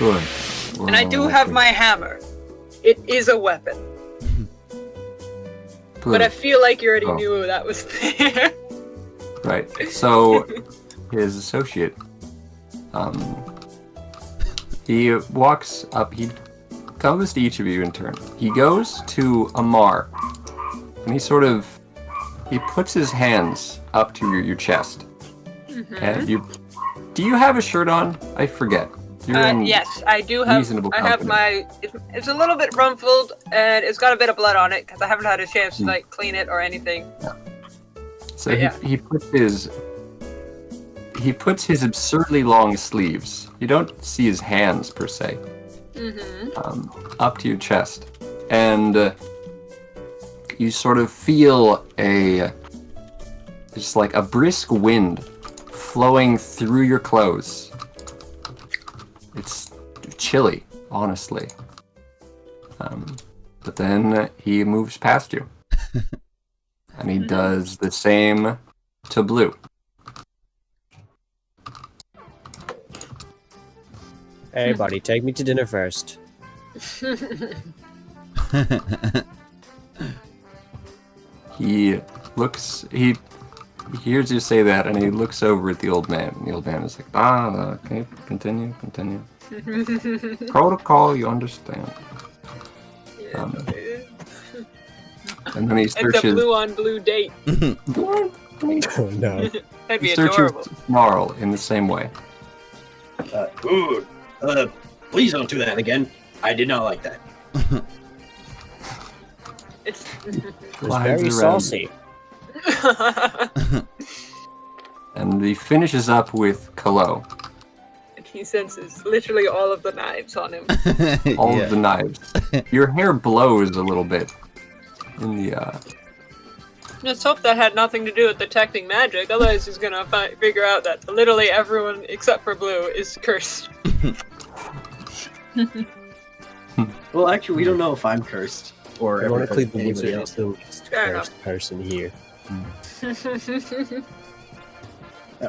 Good. And I do have my hammer. It is a weapon. Blue. But I feel like you already knew that was there. Right. So, his associate, he walks up, he comes to each of you in turn. He goes to Amar, and he puts his hands up to your chest. Mm-hmm. And do you have a shirt on? I forget. Yes, I do have. I have my. It's a little bit rumpled, and it's got a bit of blood on it because I haven't had a chance to clean it or anything. Yeah. So he puts his absurdly long sleeves. You don't see his hands per se. Mm-hmm. Up to your chest, and you sort of feel just like a brisk wind flowing through your clothes. It's chilly, honestly. But then he moves past you. And he does the same to Blue. Hey, buddy, take me to dinner first. He hears you say that, and he looks over at the old man. And the old man is like, okay, continue. Protocol, you understand. And then he searches... It's a blue-on-blue date. Oh, no. That'd be he searches adorable. Snarl in the same way. Please don't do that again. I did not like that. It's very saucy. And he finishes up with Kallow. And he senses literally all of the knives on him. All of the knives. Your hair blows a little bit in the Let's hope that had nothing to do with detecting magic, otherwise he's gonna figure out that literally everyone except for Blue is cursed. Well, actually, we don't know if I'm cursed or Ironically, the anybody wizard else. is the least cursed person here.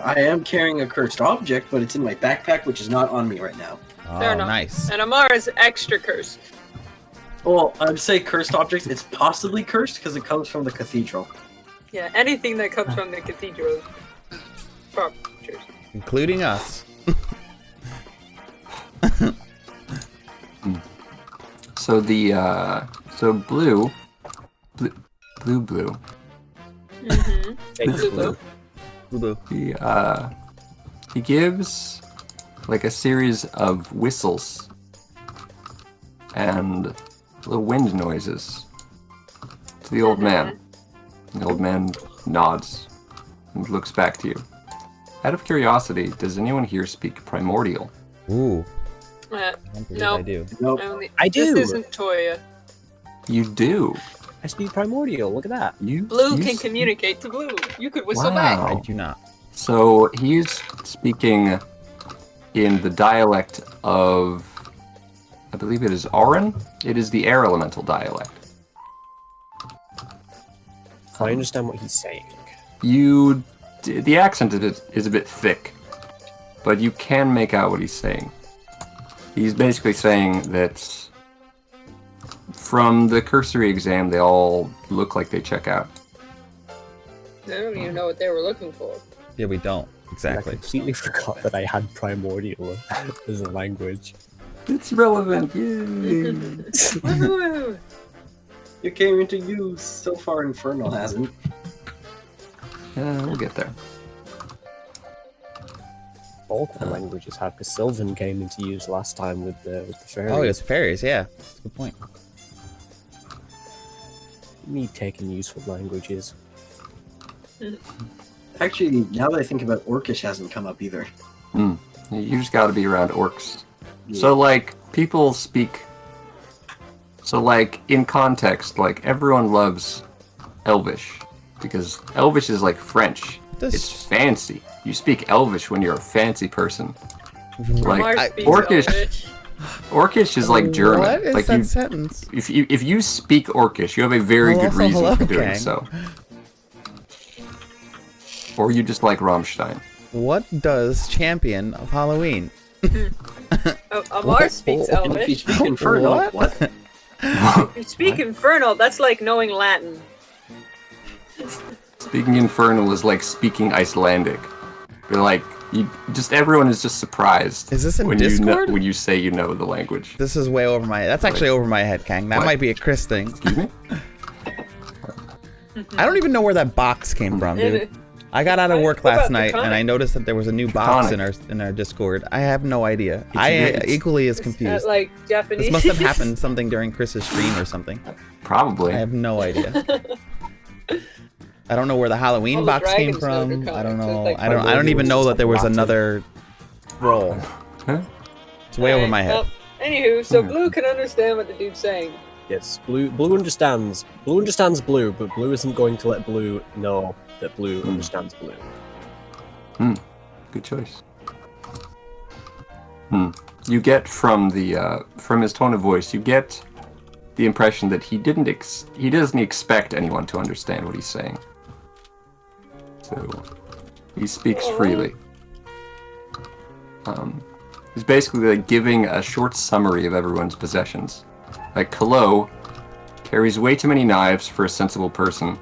I am carrying a cursed object, but it's in my backpack, which is not on me right now. Fair enough. Nice. And Amar is extra cursed. Well, I'd say cursed objects. It's possibly cursed because it comes from the cathedral. Yeah, anything that comes from the cathedral is probably cursed. Including us. So Blue. Mm-hmm. Blue. He gives like a series of whistles and little wind noises to the old man. The old man nods and looks back to you. Out of curiosity, does anyone here speak Primordial? Ooh. No, I do. Nope. I do! This isn't Toya. You do. I speak Primordial, look at that. Blue can communicate to Blue. You could whistle back. Wow. I do not. So he's speaking in the dialect of, I believe it is Auran. It is the air elemental dialect. I understand what he's saying. The accent is a bit thick, but you can make out what he's saying. He's basically saying that from the cursory exam, they all look like they check out. I don't even know what they were looking for. Yeah, we don't. Exactly. I completely forgot that I had Primordial as a language. It's relevant, yay! Woohoo! It came into use. So far, Infernal hasn't. Yeah, we'll get there. Both the languages have, because Sylvan came into use last time with the fairies. Oh, it's fairies, yeah. That's a good point. Me taking useful languages. Actually, now that I think about it, Orcish hasn't come up either. You just gotta be around orcs. Yeah. So, like, people speak... So, like, in context, like, everyone loves Elvish. Because Elvish is like French. It's fancy. You speak Elvish when you're a fancy person. Like, Orcish is like German. What is like that sentence? If you speak Orcish, you have a very good reason for doing so. Or you just like Rammstein. What does champion of Halloween? Amar speaks And if you Elvish. speak Infernal, what? If you speak Infernal, that's like knowing Latin. Speaking Infernal is like speaking Icelandic. You're like, everyone is just surprised. Is this in when Discord? when you say you know the language. This is way over my head. That's actually over my head, Kang. That What? might be a Chris thing. Excuse me? I don't even know where that box came from, dude. I got out of work last night and I noticed that there was a new box in our Discord. I have no idea. I equally as confused. Like Japanese. This must have happened something during Chris's stream or something. Probably. I have no idea. I don't know where the Halloween All the box came dragons from. are I don't know. like I don't even know that there was another roll. Huh? It's way over my head. Well, anywho, so Blue can understand what the dude's saying. Yes, Blue understands. Blue understands Blue, but Blue isn't going to let Blue know that Blue understands Blue. Good choice. You get from his tone of voice, you get the impression that he doesn't expect anyone to understand what he's saying. So he speaks freely. He's basically like giving a short summary of everyone's possessions. Like Kallow carries way too many knives for a sensible person.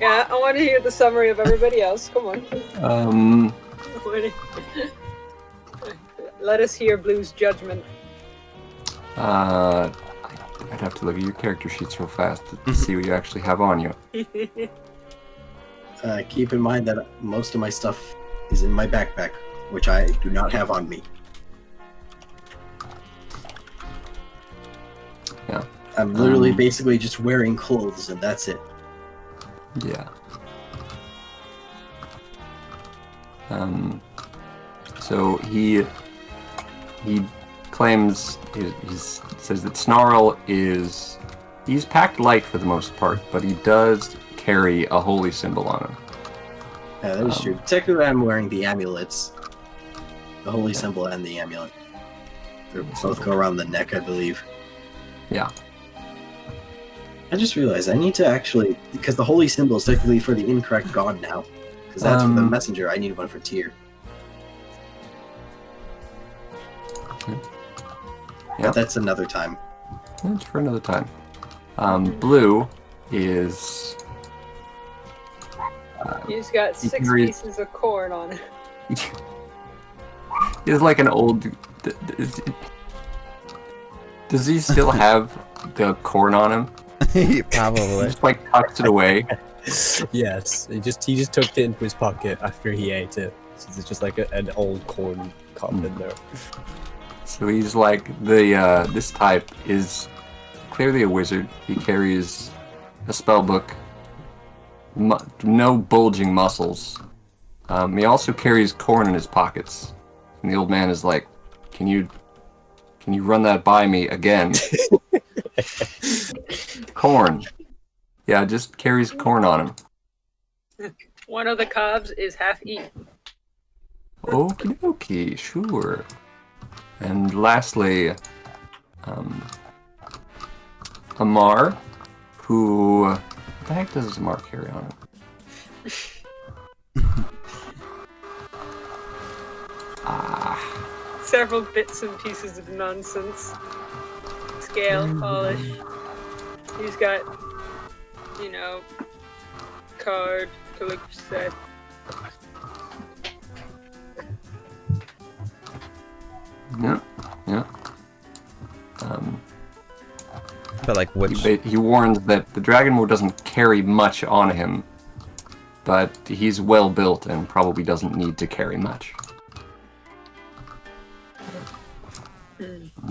Yeah, I want to hear the summary of everybody else. Come on. Let us hear Blue's judgment. I'd have to look at your character sheets real fast to see what you actually have on you. Keep in mind that most of my stuff is in my backpack, which I do not have on me. Yeah. I'm literally basically just wearing clothes, and that's it. Yeah. So he claims he says that Snarl he's packed light for the most part, but he does carry a holy symbol on him. Yeah, that is true. Technically, I'm wearing the amulets, the holy symbol and the amulet. They both go around the neck, I believe. Yeah. I just realized I need to actually, because the holy symbol is technically for the incorrect god now. Because that's for the messenger, I need one for Tyr. Yeah. But that's another time. That's for another time. Blue is... He's got 6 pieces of corn on it. He's like an old... Does he still have the corn on him? Probably. Just like tucks it away. Yes, he just tucked it into his pocket after he ate it. So it's just like an old corn cup in there. So he's like this type is clearly a wizard. He carries a spell book, no bulging muscles. He also carries corn in his pockets. And the old man is like, "Can you run that by me again?" Corn. Yeah, just carries corn on him. One of the cobs is half eaten. Okie dokie, sure. And lastly, Amar, who... What the heck does Amar carry on him? Several bits and pieces of nonsense. Scale, polish. He's got, card, collector set. Yeah. But like which? He warns that the Dragonborn doesn't carry much on him, but he's well built and probably doesn't need to carry much.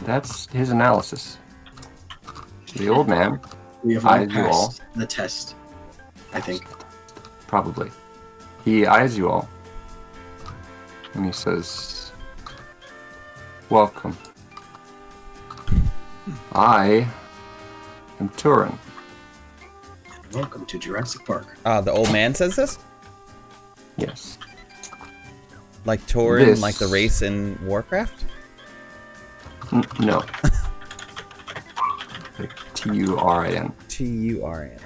That's his analysis. The old man We have eyes not you all. passed the test, I think. Probably. He eyes you all. And he says, "Welcome. I am Turin." Welcome to Jurassic Park. The old man says this? Yes. Like Torin, This- like the race in Warcraft? No. Like Turin. Turin,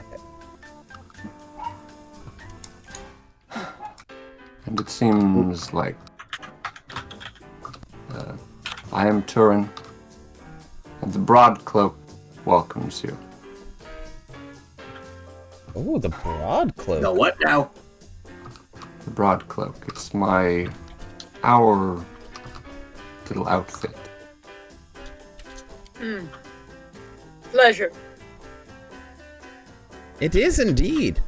okay. And it seems like I am Turin, and the Broadcloak welcomes you. Oh, the Broadcloak. The what now? The Broadcloak. It's our little outfit. Pleasure. It is indeed.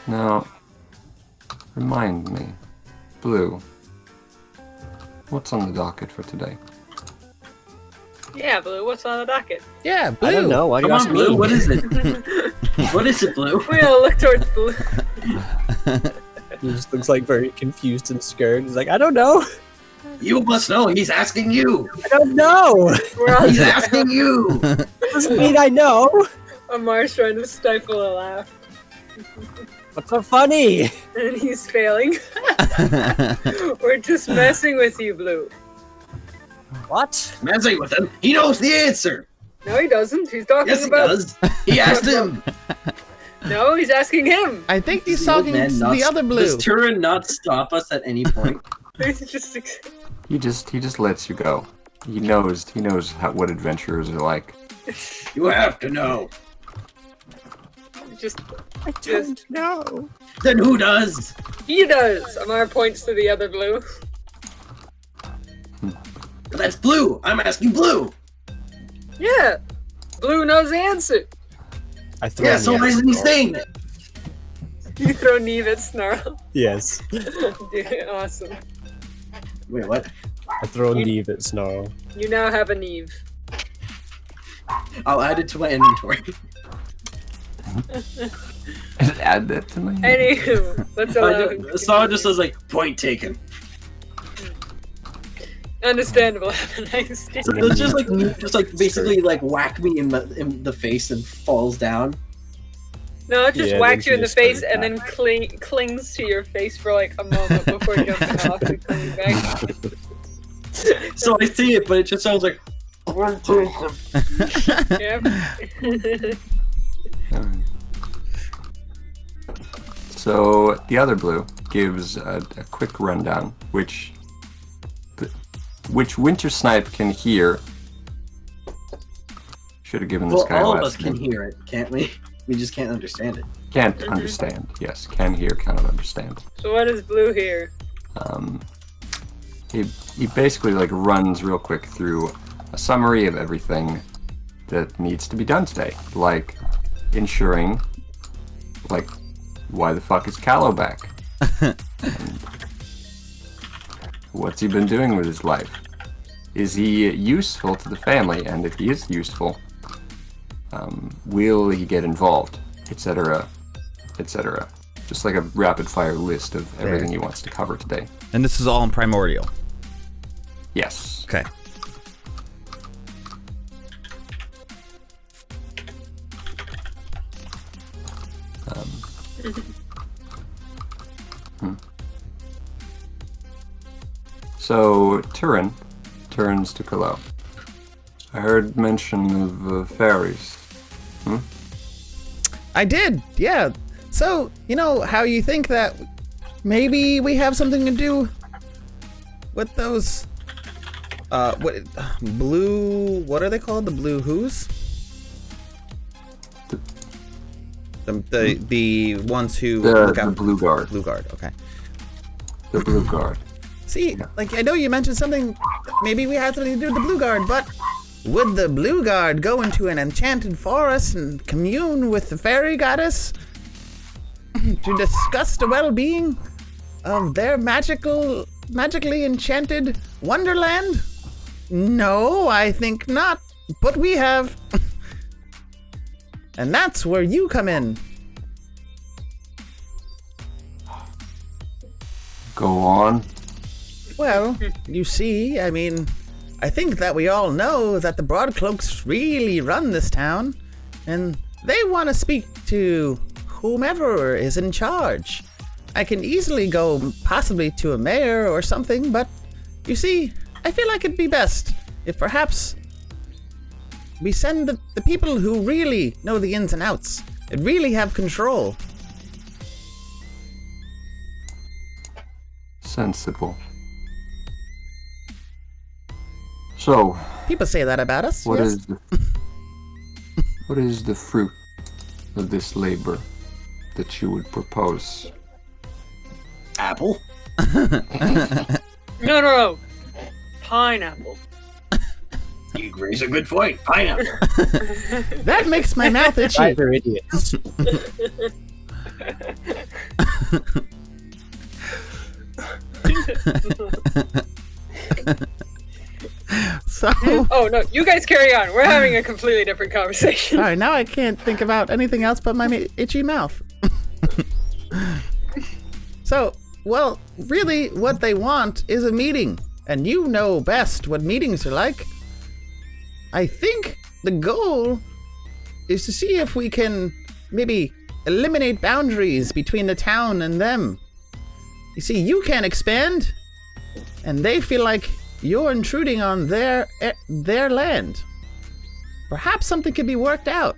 Now, remind me, Blue, what's on the docket for today? Yeah, Blue, what's on the docket? Yeah, Blue. I don't know. Why do you Come ask on, Blue. me? What is it? What is it, Blue? We all look towards Blue. He just looks like very confused and scared. He's like, I don't know. You must know. He's asking you. I don't know. We're all He's asking you. Doesn't mean I know. Amar's trying to stifle a laugh. What's so funny? And he's failing. We're just messing with you, Blue. What? Messing with him. He knows the answer. No, he doesn't. He's talking Yes, he about... does. He asked him. No, he's asking him. I think he's Does the old talking man to not- the other Blue. Does Turin not stop us at any point? He's just... He just lets you go. He knows what adventurers are like. You have to know. Just... I don't know. Then who does? He does! Amar points to the other Blue. That's Blue. I'm asking Blue. Yeah! Blue knows the answer. I throw Yeah, in so the why isn't he answer. saying it? You throw Neve at Snarl. Yes. Dude, awesome. Wait, what? I throw Neve at Snarl. You now have a Neve. I'll add it to my inventory. Add that to my. Anywho, let's allow him to Snarl just says like, point taken. Understandable. Have a nice day. So it's just like basically like whack me in the face and falls down. No, it just Yeah, whacks then you in the she just face goes and then clings to your face for like a moment before jumping off and coming back. So I see it, but it just sounds like. Yeah. Alright. So the other Blue gives a quick rundown, which Winter Snipe can hear. Should have given this Well, guy all a of last us can name. hear it, can't we? We just can't understand it. Can't understand. Yes, can hear, cannot understand. So what is Blue here? He basically like runs real quick through a summary of everything that needs to be done today, like ensuring, like, why the fuck is Kallow back? And what's he been doing with his life? Is he useful to the family? And if he is useful, will he get involved, etc., etc. Just like a rapid-fire list of everything he wants to cover today. And this is all in Primordial. Yes. Okay. So, Turin turns to Kallow. I heard mention of fairies. I did, yeah. So, you know how you think that maybe we have something to do with those, what are they called? The blue who's? The ones who look The out. Blue Guard. Blue Guard, okay. The Blue Guard. See, like, I know you mentioned something, maybe we had something to do with the Blue Guard, but would the Blue Guard go into an enchanted forest and commune with the fairy goddess to discuss the well-being of their magically enchanted wonderland? No, I think not, but we have. And that's where you come in. Go on. Well, you see, I mean, I think that we all know that the Broadcloaks really run this town, and they want to speak to whomever is in charge. I can easily go possibly to a mayor or something, but you see, I feel like it'd be best if perhaps we send the people who really know the ins and outs, and really have control. Sensible. So, People say that about us. what yes? is the what is the fruit of this labor that you would propose? Apple? No. Pineapple. You raise a good point. Pineapple. That makes my mouth itchy. Right, they're idiots. So, Oh no, you guys carry on. We're having a completely different conversation. alright, now I can't think about anything else but my itchy mouth. So, well, really, what they want is a meeting, and you know best what meetings are like. I think the goal is to see if we can maybe eliminate boundaries between the town and them. You see, you can't expand, and they feel like you're intruding on their land. Perhaps something could be worked out.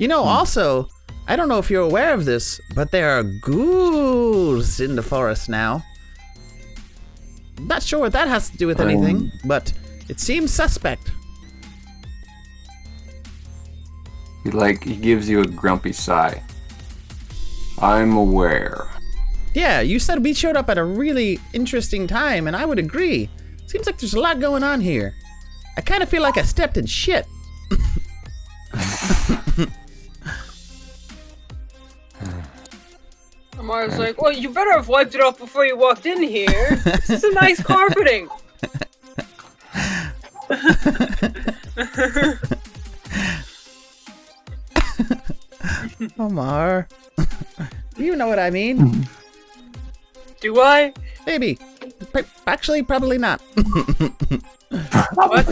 You know, also, I don't know if you're aware of this, but there are ghouls in the forest now. Not sure what that has to do with anything, but it seems suspect. He gives you a grumpy sigh. I'm aware. Yeah, you said we showed up at a really interesting time, and I would agree. Seems like there's a lot going on here. I kind of feel like I stepped in shit. Amar's like, well, you better have wiped it off before you walked in here. This is a nice carpeting. Omar. You know what I mean. Do I? Maybe. Actually, probably not. What?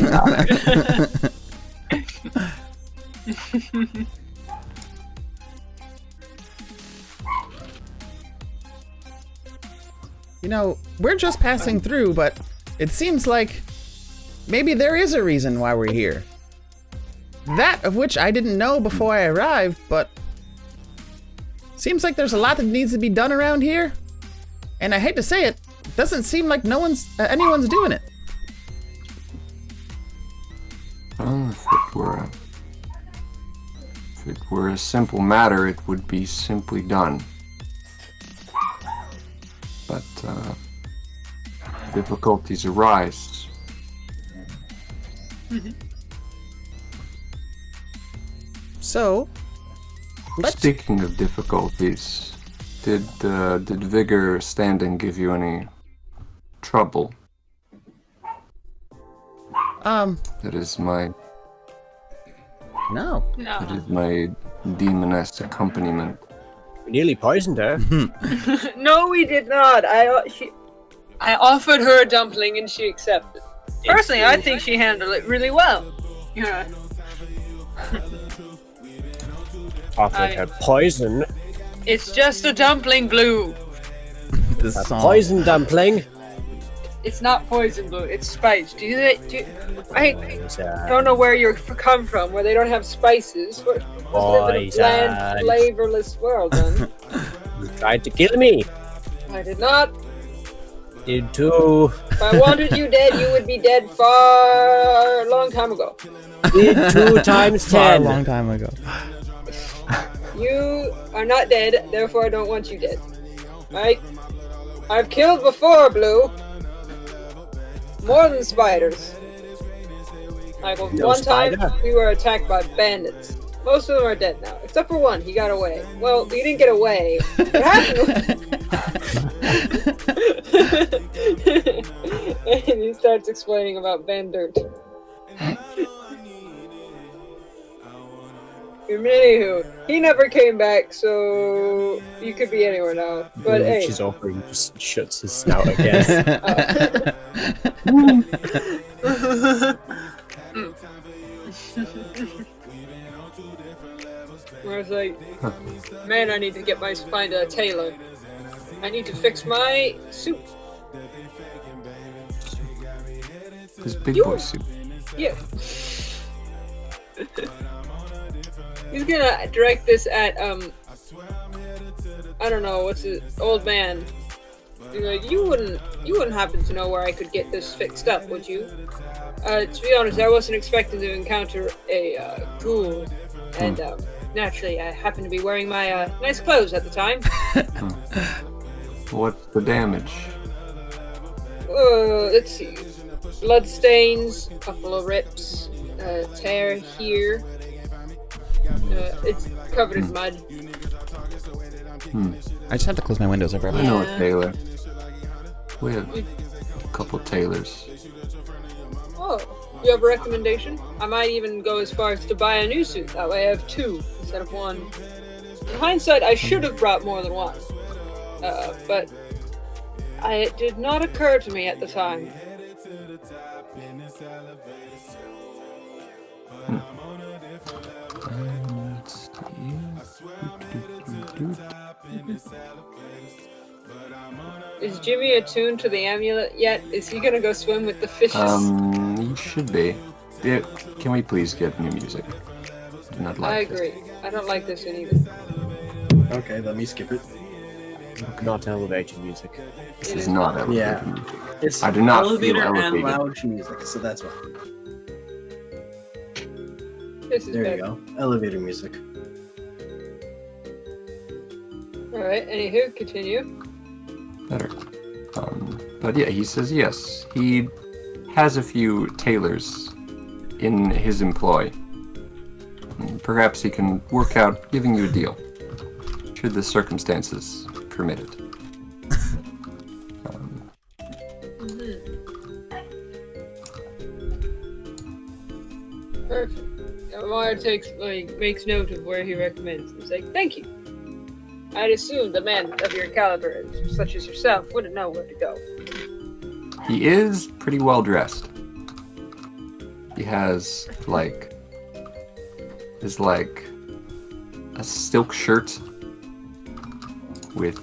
You know, we're just passing through, but it seems like maybe there is a reason why we're here. That of which I didn't know before I arrived, but seems like there's a lot that needs to be done around here. And I hate to say it, doesn't seem like anyone's doing it. Well, if it were a simple matter, it would be simply done. But difficulties arise. So, Speaking of difficulties, did Vigor standing give you any trouble? That is my no. demoness accompaniment. We nearly poisoned her. No, we did not. I offered her a dumpling and she accepted. Personally, I think she handled it really well. Yeah. Offered her poison. It's just a dumpling, Blue. This A song. poison dumpling. It's not poison, Blue. It's spice. I don't know where you come from, where they don't have spices. We live in a bland, flavorless world, then. You tried to kill me. I did not. Did too. If I wanted you dead, you would be dead far a long time ago. Did 2 times Far a 10. long time ago. You are not dead, therefore I don't want you dead. Right? I've killed before, Blue. More than spiders. Like No one time, spider? we were attacked by bandits. Most of them are dead now, except for one. He got away. Well, he didn't get away. What happened? And he starts explaining about Bandit. Anywho, he never came back, so you could be anywhere now. But hey, She's over and just shuts his snout again. I was like, man, I need to find a tailor. I need to fix my suit. This big boy suit. Yeah. He's gonna direct this at I don't know, what's his old man. He's like, you wouldn't happen to know where I could get this fixed up, would you? To be honest, I wasn't expecting to encounter a ghoul, and naturally, I happened to be wearing my nice clothes at the time. What's the damage? Let's see. Blood stains, a couple of rips, tear here. It's covered in mud. I just have to close my windows over. I know a tailor. We have a couple tailors. Oh, you have a recommendation? I might even go as far as to buy a new suit. That way I have two instead of one. In hindsight, I should have brought more than one. But it did not occur to me at the time. Let's see. Is Jimmy attuned to the amulet yet? Is he gonna go swim with the fishes? You should be. Yeah, can we please get new music? Do not like I agree. I don't like this one either. Okay, let me skip it. Not elevated music. This is not elevated Yeah. music. It's I do not feel elevator and elevated. loud music, so that's why. This is There better. you go. Elevator music. Alright, anywho, continue. Better. But yeah, he says yes. He has a few tailors in his employ. Perhaps he can work out giving you a deal, should the circumstances permit it. Perfect. Amar makes note of where he recommends. He's like, thank you. I'd assume the man of your caliber, such as yourself, wouldn't know where to go. He is pretty well dressed. He has a silk shirt with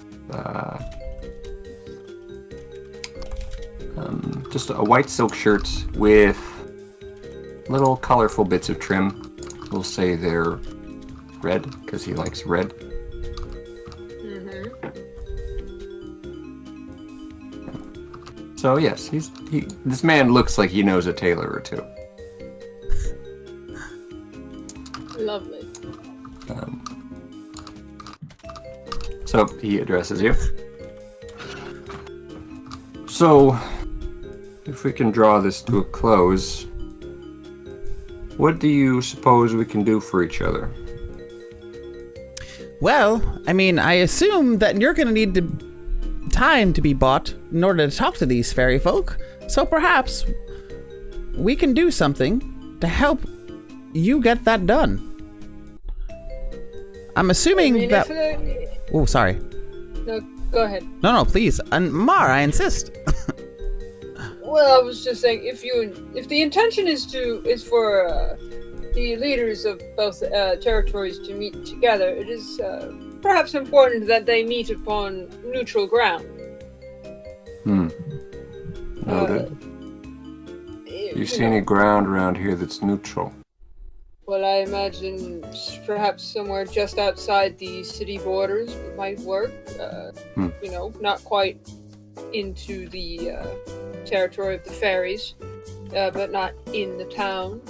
just a white silk shirt with little colorful bits of trim. We'll say they're red because he likes red. So yes, this man looks like he knows a tailor or two. Lovely. So he addresses you. So, if we can draw this to a close, what do you suppose we can do for each other? Well, I mean, I assume that you're gonna need time to be bought in order to talk to these fairy folk. So perhaps we can do something to help you get that done. I'm assuming that. Oh, sorry. No, go ahead. No, please. Amar, I insist. Well, I was just saying, if the intention is for the leaders of both territories to meet together, it is perhaps important that they meet upon neutral ground. Noted. You see any ground around here that's neutral? Well, I imagine perhaps somewhere just outside the city borders might work. Not quite into the territory of the fairies, but not in the town.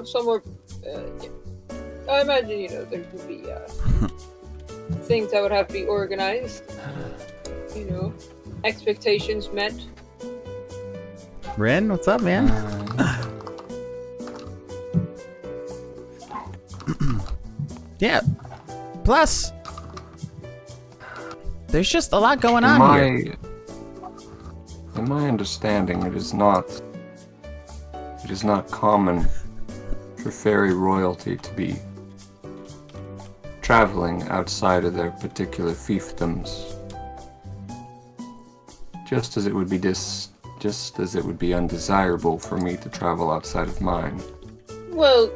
Somewhere. I imagine, there could be things that would have to be organized. Expectations met. Ren, what's up, man? Yeah. Plus, there's just a lot going on here. In my understanding, it is not common for fairy royalty to be traveling outside of their particular fiefdoms. Just as it would be undesirable for me to travel outside of mine. Well,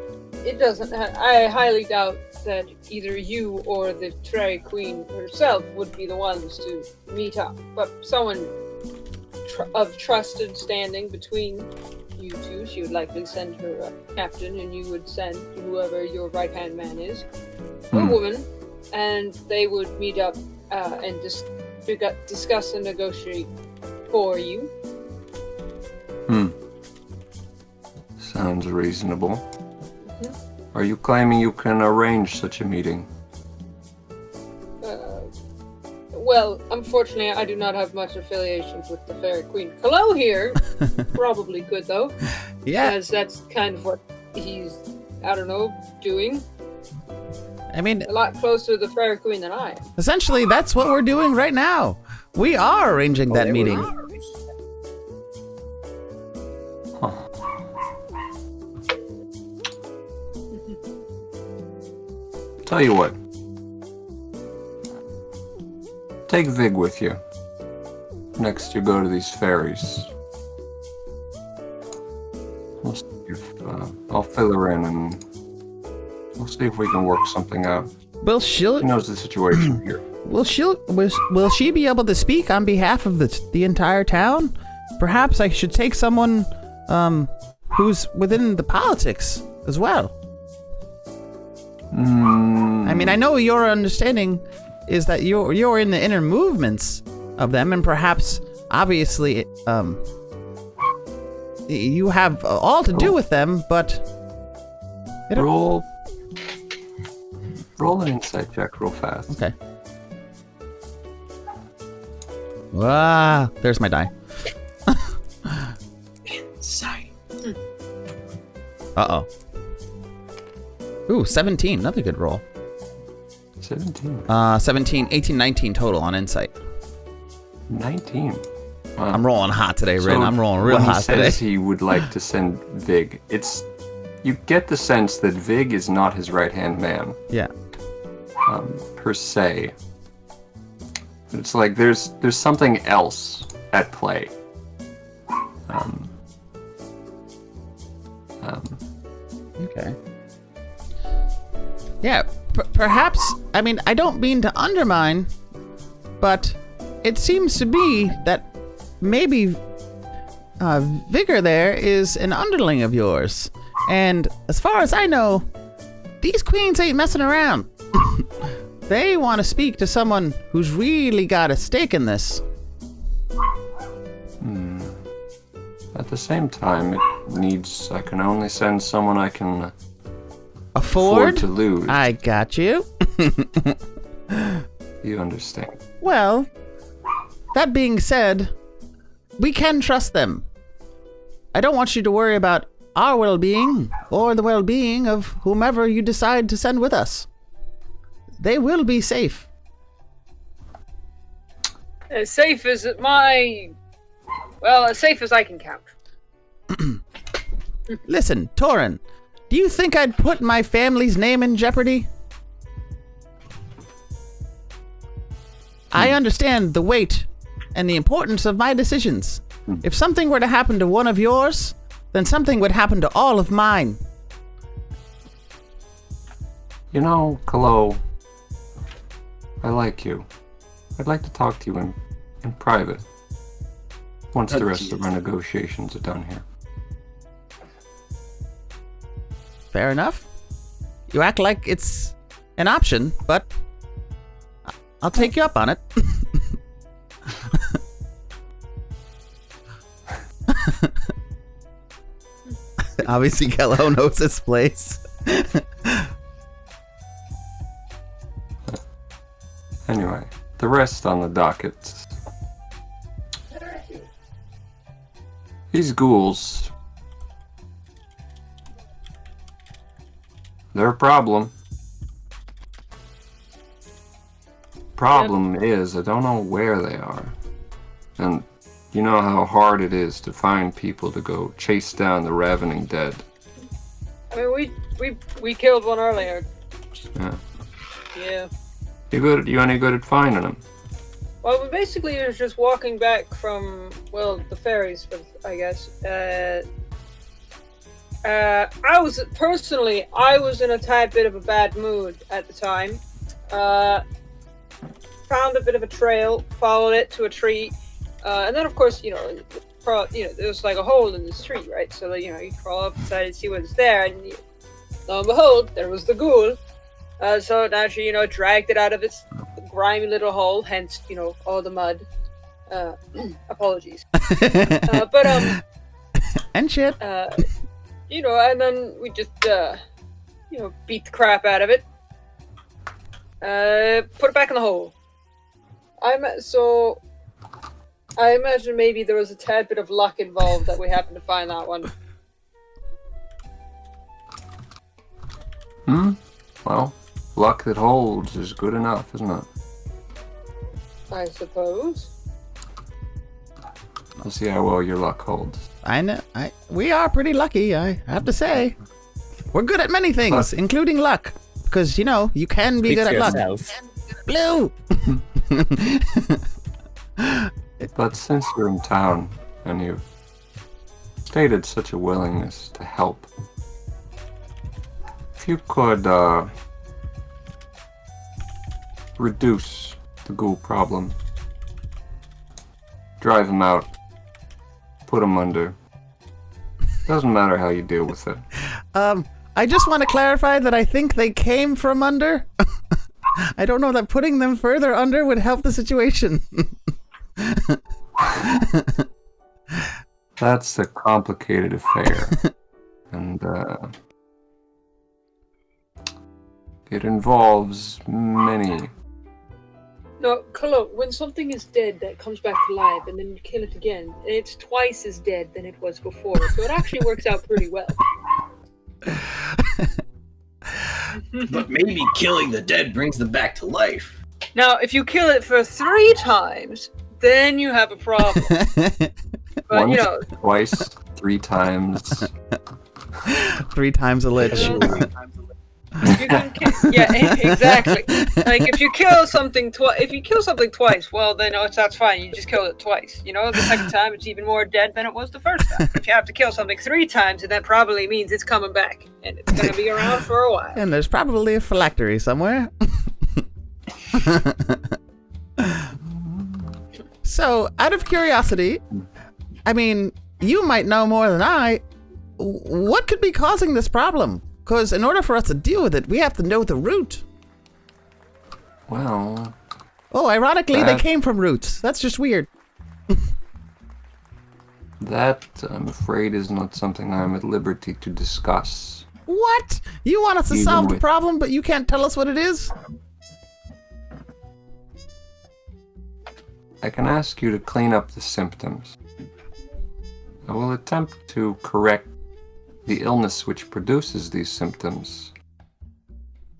it doesn't. I highly doubt that either you or the Fairy Queen herself would be the ones to meet up, but someone of trusted standing between you two. She would likely send her captain, and you would send whoever your right-hand man is, or woman, and they would meet up and discuss and negotiate for you. Sounds reasonable. Are you claiming you can arrange such a meeting? Well, unfortunately, I do not have much affiliations with the Fairy Queen. Kallow here probably could, though. Yeah. Because that's kind of what he's, I don't know, doing. I mean, A lot closer to the Fairy Queen than I am. essentially, that's what we're doing right now. We are arranging that meeting. Tell you what. Take Vig with you. Next you go to these ferries. We'll see if, I'll fill her in and we'll see if we can work something out. Will She knows the situation here. will she be able to speak on behalf of the entire town? Perhaps I should take someone who's within the politics as well. I mean, I know your understanding is that you're in the inner movements of them, and perhaps, obviously, you have all to do with them, but... Roll an insight check real fast. Okay. Ah, there's my die. Insight. Uh-oh. Ooh, 17. Another good roll. 17. 17, 18, 19 total on insight. 19. Wow. I'm rolling hot today, Rin. I'm rolling real when hot he today. says he would like to send Vig, you get the sense that Vig is not his right-hand man, Yeah. per se. It's like there's something else at play. Okay. Yeah, perhaps, I mean, I don't mean to undermine, but it seems to be that maybe Vigor there is an underling of yours. And as far as I know, these queens ain't messing around. They want to speak to someone who's really got a stake in this. At the same time, I can only send someone I can Afford to lose. I got you. You understand. Well, that being said, we can trust them. I don't want you to worry about our well-being or the well-being of whomever you decide to send with us. They will be safe. As safe as as safe as I can count. Listen, Torin, do you think I'd put my family's name in jeopardy? I understand the weight and the importance of my decisions. If something were to happen to one of yours, then something would happen to all of mine. You know, Kallow, I like you. I'd like to talk to you in private. Once the rest of our negotiations are done here. Fair enough. You act like it's an option, but I'll take you up on it. Obviously, Kallow knows his place. Anyway, the rest on the docket. These ghouls, they're a problem. Problem is, I don't know where they are. And you know how hard it is to find people to go chase down the ravening dead. I mean, we killed one earlier. Yeah. Yeah. You any good at finding them? Well, we basically was just walking back from, the ferries, I guess. I was in a tad bit of a bad mood at the time. Found a bit of a trail, followed it to a tree, and then of course, crawl. There's like a hole in this tree, right? So you crawl up inside and see what's there, and lo and behold, there was the ghoul. So naturally, dragged it out of its grimy little hole. Hence, all the mud. Apologies. But and shit. And then we just beat the crap out of it. Put it back in the hole. I imagine maybe there was a tad bit of luck involved that we happened to find that one. Well, luck that holds is good enough, isn't it? I suppose. We'll see how well your luck holds. I know. We are pretty lucky, I have to say. We're good at many things, including luck. Because, you can be good at luck. Blue! But since you're in town, and you've stated such a willingness to help, if you could, reduce the ghoul problem, drive him out, put him under. Doesn't matter how you deal with it. I just want to clarify that I think they came from under. I don't know that putting them further under would help the situation. That's a complicated affair. And, it involves many. No, Kallow, when something is dead that comes back to life and then you kill it again, it's twice as dead than it was before. So it actually works out pretty well. But maybe killing the dead brings them back to life. Now, if you kill it for 3 times, then you have a problem. But, Once, twice, 3 times. 3 times a lich. Yeah, exactly. Like if you kill something twice, well then that's fine. You just kill it twice. The second time it's even more dead than it was the first time. If you have to kill something 3 times, then that probably means it's coming back and it's going to be around for a while. And there's probably a phylactery somewhere. So, out of curiosity, I mean, you might know more than I. What could be causing this problem? Because in order for us to deal with it, we have to know the root. Well... Oh, ironically, they came from roots. That's just weird. That, I'm afraid, is not something I'm at liberty to discuss. What? You want us to Even solve the with- problem, but you can't tell us what it is? I can ask you to clean up the symptoms. I will attempt to correct the illness which produces these symptoms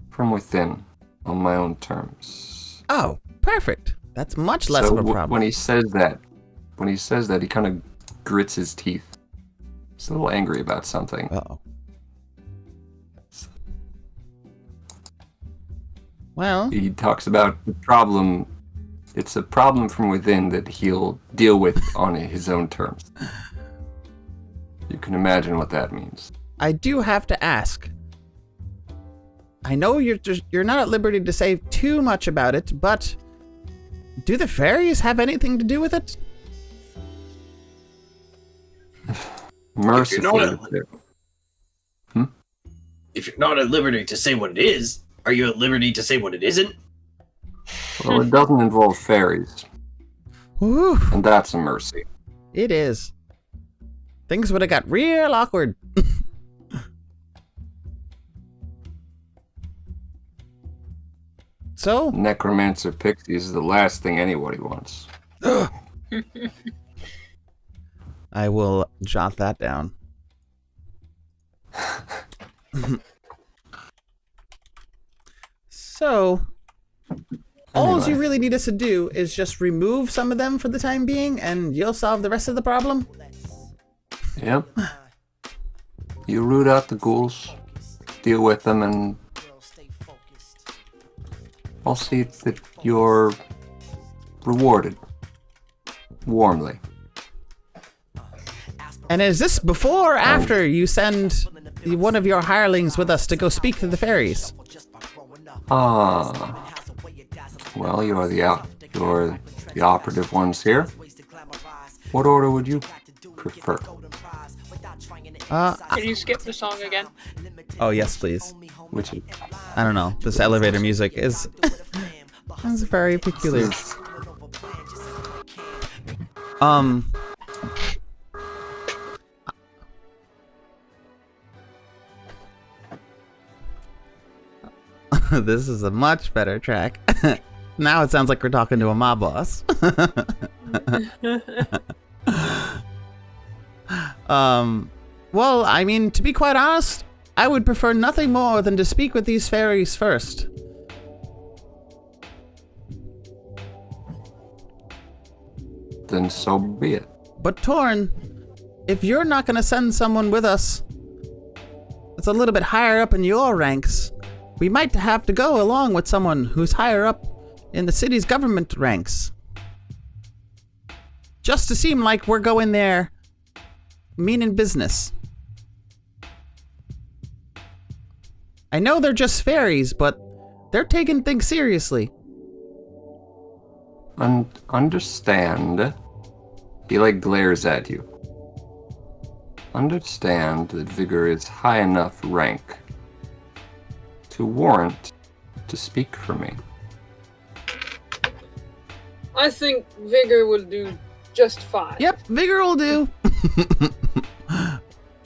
from within, on my own terms. Oh, perfect. That's much less of a problem. When he says that, he kind of grits his teeth. He's a little angry about something. Uh-oh. Well... He talks about the problem. It's a problem from within that he'll deal with on his own terms. You can imagine what that means. I do have to ask. I know you're not at liberty to say too much about it, but do the fairies have anything to do with it? Mercifully. If you're not at liberty to say what it is, are you at liberty to say what it isn't? Well, it doesn't involve fairies, Whew, and that's a mercy. it is. Things would have got real awkward. So? Necromancer pixies is the last thing anybody wants. I will jot that down. So, all you really need us to do is just remove some of them for the time being, and you'll solve the rest of the problem? Yep. You root out the ghouls, deal with them, and I'll see that you're rewarded warmly. And is this before or after you send one of your hirelings with us to go speak to the fairies? Ah. Well, you're the operative ones here. What order would you prefer? Can you skip the song again? Oh, yes, please. Which is I don't know. This elevator music is it's very peculiar. This is a much better track. Now it sounds like we're talking to a mob boss. Well, I mean, to be quite honest, I would prefer nothing more than to speak with these fairies first. then so be it. But Torn, if you're not going to send someone with us that's a little bit higher up in your ranks, we might have to go along with someone who's higher up in the city's government ranks. Just to seem like we're going there meaning business. I know they're just fairies, but they're taking things seriously. Understand. He like glares at you. Understand that Vigor is high enough rank to warrant to speak for me. I think Vigor will do just fine. Yep, Vigor will do.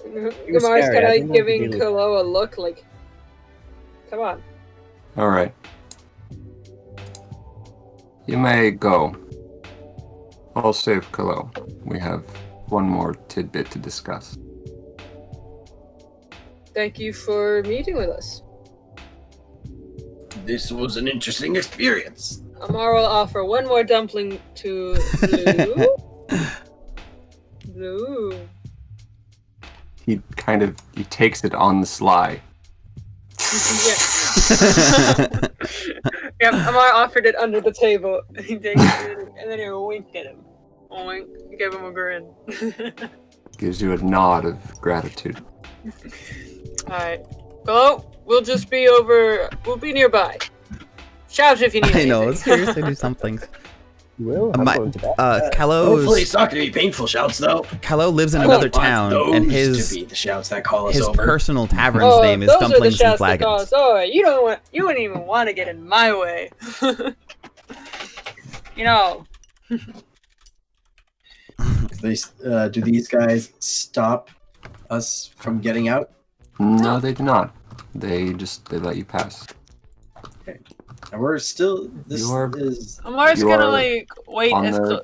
Amar's scary. I kind didn't of know giving if he Kallow a look like, come on. Alright. You may go. I'll save Kallow. We have one more tidbit to discuss. Thank you for meeting with us. This was an interesting experience. Amar will offer one more dumpling to Blue. Blue. He takes it on the sly. Yep, Amar offered it under the table. He takes it, and then he winked at him. Oink. Gave him a grin. Gives you a nod of gratitude. Alright. Hello? We'll just be over. We'll be nearby. Shout if you need I know, anything. seriously do something. Well, I'm going to that. Hopefully it's not going to be painful shouts, though. Kallow lives in I another don't want town, those and to his be the shouts that call us his over. personal tavern's name is those are the Dumplings and shouts that call Flagons. us. Oh, you wouldn't even want to get in my way. You know. Do these guys stop us from getting out? No, they do not. They let you pass. And we're still. This You are- is. Amar's You gonna are wait on as the-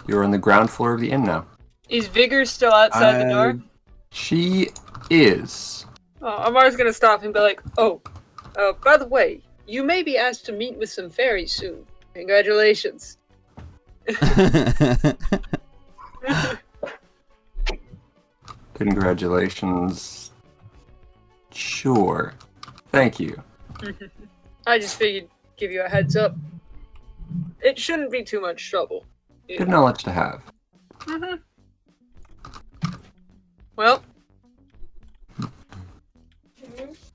You're on the ground floor of the inn now. Is Vigor still outside the door? She is. Oh, Amar's gonna stop and be like, by the way, you may be asked to meet with some fairies soon. Congratulations. Congratulations. Sure. Thank you. I just figured give you a heads up. It shouldn't be too much trouble. Yeah. Good knowledge to have. Well,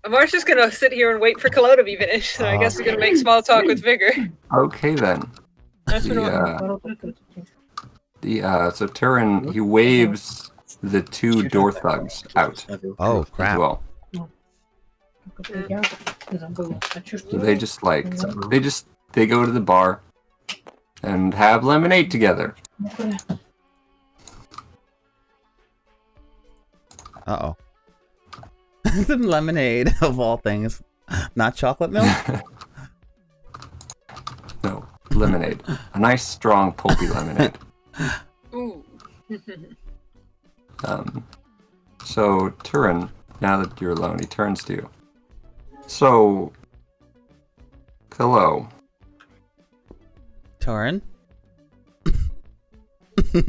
Amar's just gonna sit here and wait for Kallow to be finished, so I guess he's gonna make small talk with Vigor. Okay then. That's what So Turin, he waves the two door thugs out Oh as crap! well. So they go to the bar and have lemonade together. Uh oh. Some lemonade of all things, not chocolate milk. No, lemonade. A nice, strong, pulpy lemonade. Ooh. So Turin, now that you're alone, he turns to you. So, Kallow, Torn.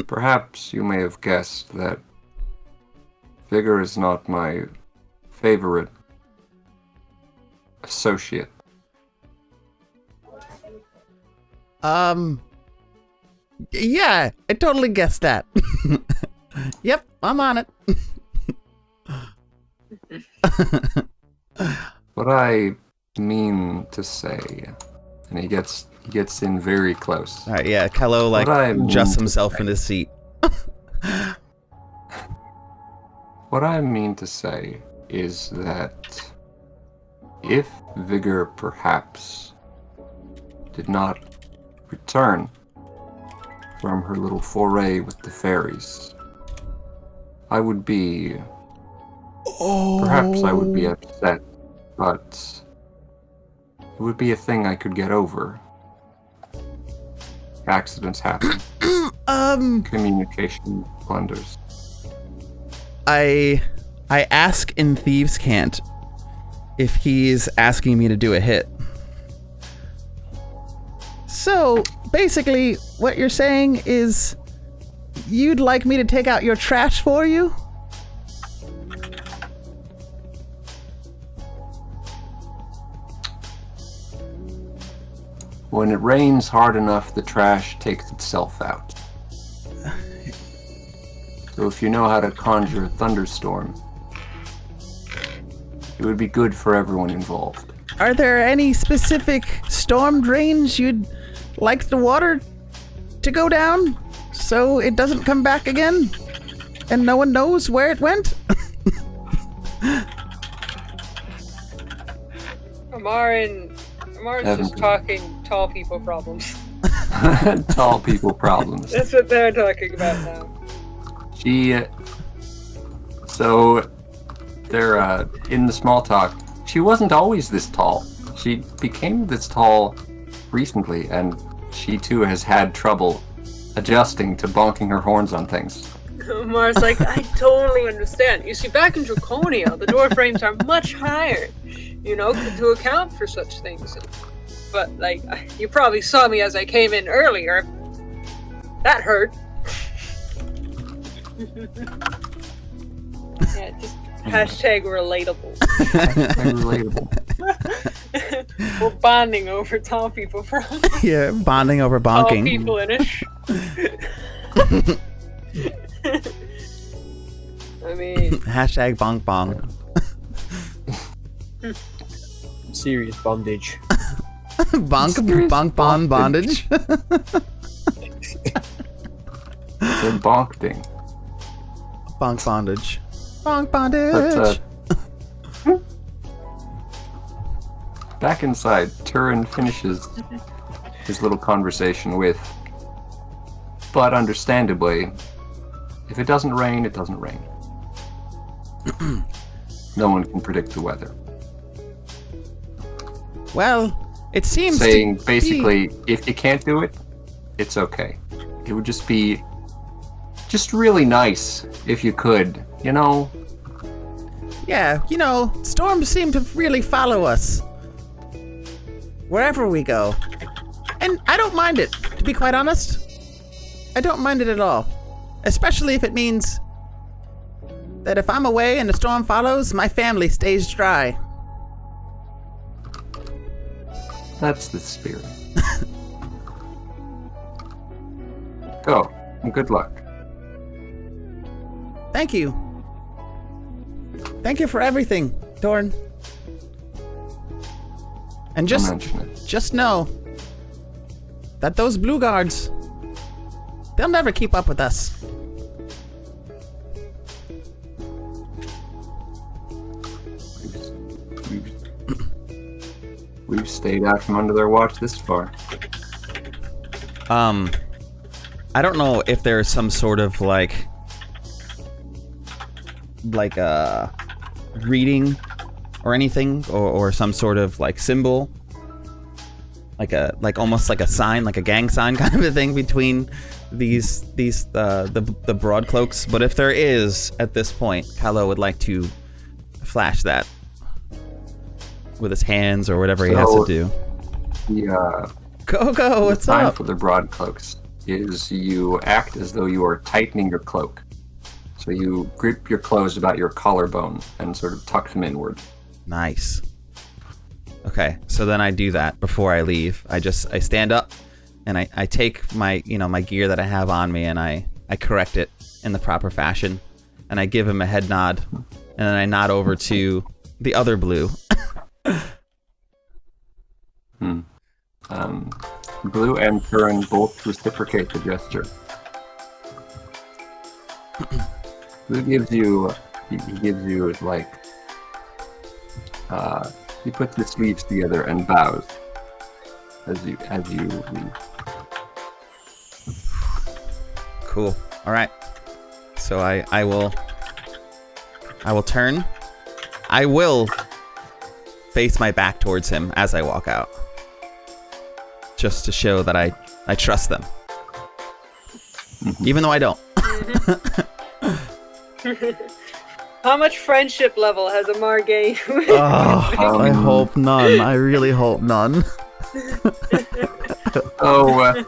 perhaps you may have guessed that Vigor is not my favorite associate. Yeah, I totally guessed that. Yep, I'm on it. What I mean to say, and he gets in very close. All right, yeah, Kallow like What I mean adjusts to himself say. in his seat. What I mean to say is that if Vigor perhaps did not return from her little foray with the fairies, I would be... Perhaps I would be upset, but it would be a thing I could get over. Accidents happen. Communication blunders. I ask in Thieves' Cant if he's asking me to do a hit. So, basically, what you're saying is you'd like me to take out your trash for you? When it rains hard enough, the trash takes itself out. So if you know how to conjure a thunderstorm, it would be good for everyone involved. Are there any specific storm drains you'd like the water to go down so it doesn't come back again? And no one knows where it went? Amar's just talking tall people problems. Tall people problems. That's what they're talking about now. So they're in the small talk. She wasn't always this tall. She became this tall recently, and she too has had trouble adjusting to bonking her horns on things. Amar's like, I totally understand. You see, back in Draconia, the door frames are much higher, to account for such things. But, you probably saw me as I came in earlier. That hurt. Yeah, just hashtag relatable. Relatable. We're bonding over tall people problems. Yeah, bonding over bonking. Tall people-ish. I mean... Hashtag bonk bong. Serious bondage. bonk bondage. They're bonked. Bonk bondage. Bonk bondage. But, back inside, Turin finishes his little conversation with, but understandably, if it doesn't rain, it doesn't rain. No one can predict the weather. Well, it seems saying to basically, if you can't do it, it's okay. It would just be really nice if you could, Yeah, storms seem to really follow us wherever we go. And I don't mind it, to be quite honest. I don't mind it at all. Especially if it means that if I'm away and the storm follows, my family stays dry. That's the spirit. Go, and good luck. Thank you. Thank you for everything, Dorn. And Don't mention it. just know that those blue guards, they'll never keep up with us. We've stayed out from under their watch this far. I don't know if there's some sort of like a reading or anything, or some sort of like symbol, like almost like a sign, like a gang sign kind of a thing between the broad cloaks. But if there is at this point, Kallow would like to flash that with his hands or whatever he has to do. Go, what's the time up? for the broad cloaks is you act as though you are tightening your cloak. So you grip your clothes about your collarbone and sort of tuck them inward. Nice. Okay, so then I do that before I leave. I stand up and I take my gear that I have on me and I correct it in the proper fashion, and I give him a head nod, and then I nod over to the other blue. Blue and Turin both reciprocate the gesture. Blue gives you he gives you is like, he puts his sleeves together and bows as you leave. Cool. All right. So I will turn. I will face my back towards him as I walk out, just to show that I trust them, even though I don't. How much friendship level has Amar gained? I hope none. I really hope none. So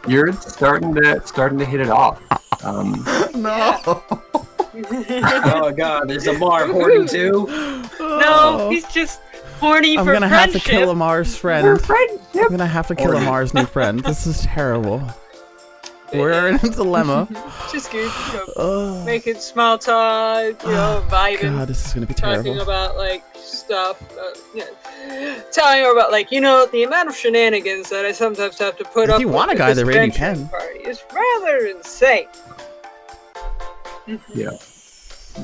you're starting to hit it off. No. Oh god, is Amar hoarding too? No, he's just horny I'm for gonna friendship. have to kill Amar's friend. I'm gonna have to kill Amar's new friend. This is terrible. We're in a dilemma. Just good, making small talk, vibing. God, this is gonna be Talking terrible. about like stuff, telling her about like the amount of shenanigans that I sometimes have to put If up you with want a at guy, this the rating adventuring 10. party is rather insane. Yeah.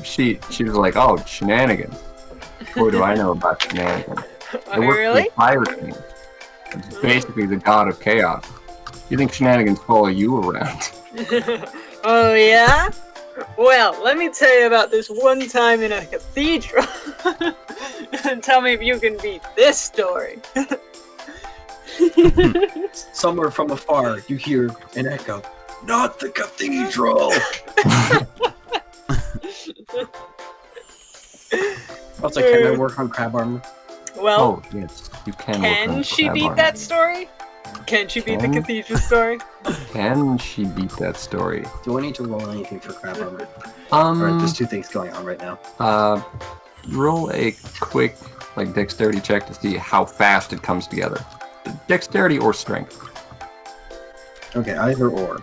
She was like, oh, shenanigans. What do I know about shenanigans? I work Really? for the pirate king. It's basically the god of chaos. You think shenanigans follow you around? Oh yeah? Well, let me tell you about this one time in a cathedral. And tell me if you can beat this story. Somewhere from afar, you hear an echo. Not the cathedral! Also, can I work on crab armor? Well, Oh, yes. You can work on can she crab beat armor. that story? Can she beat the Can? cathedral story? Can she beat that story? Do I need to roll anything for crab armor? Alright, there's two things going on right now. Roll a quick, dexterity check to see how fast it comes together. Dexterity or strength. Okay, either or.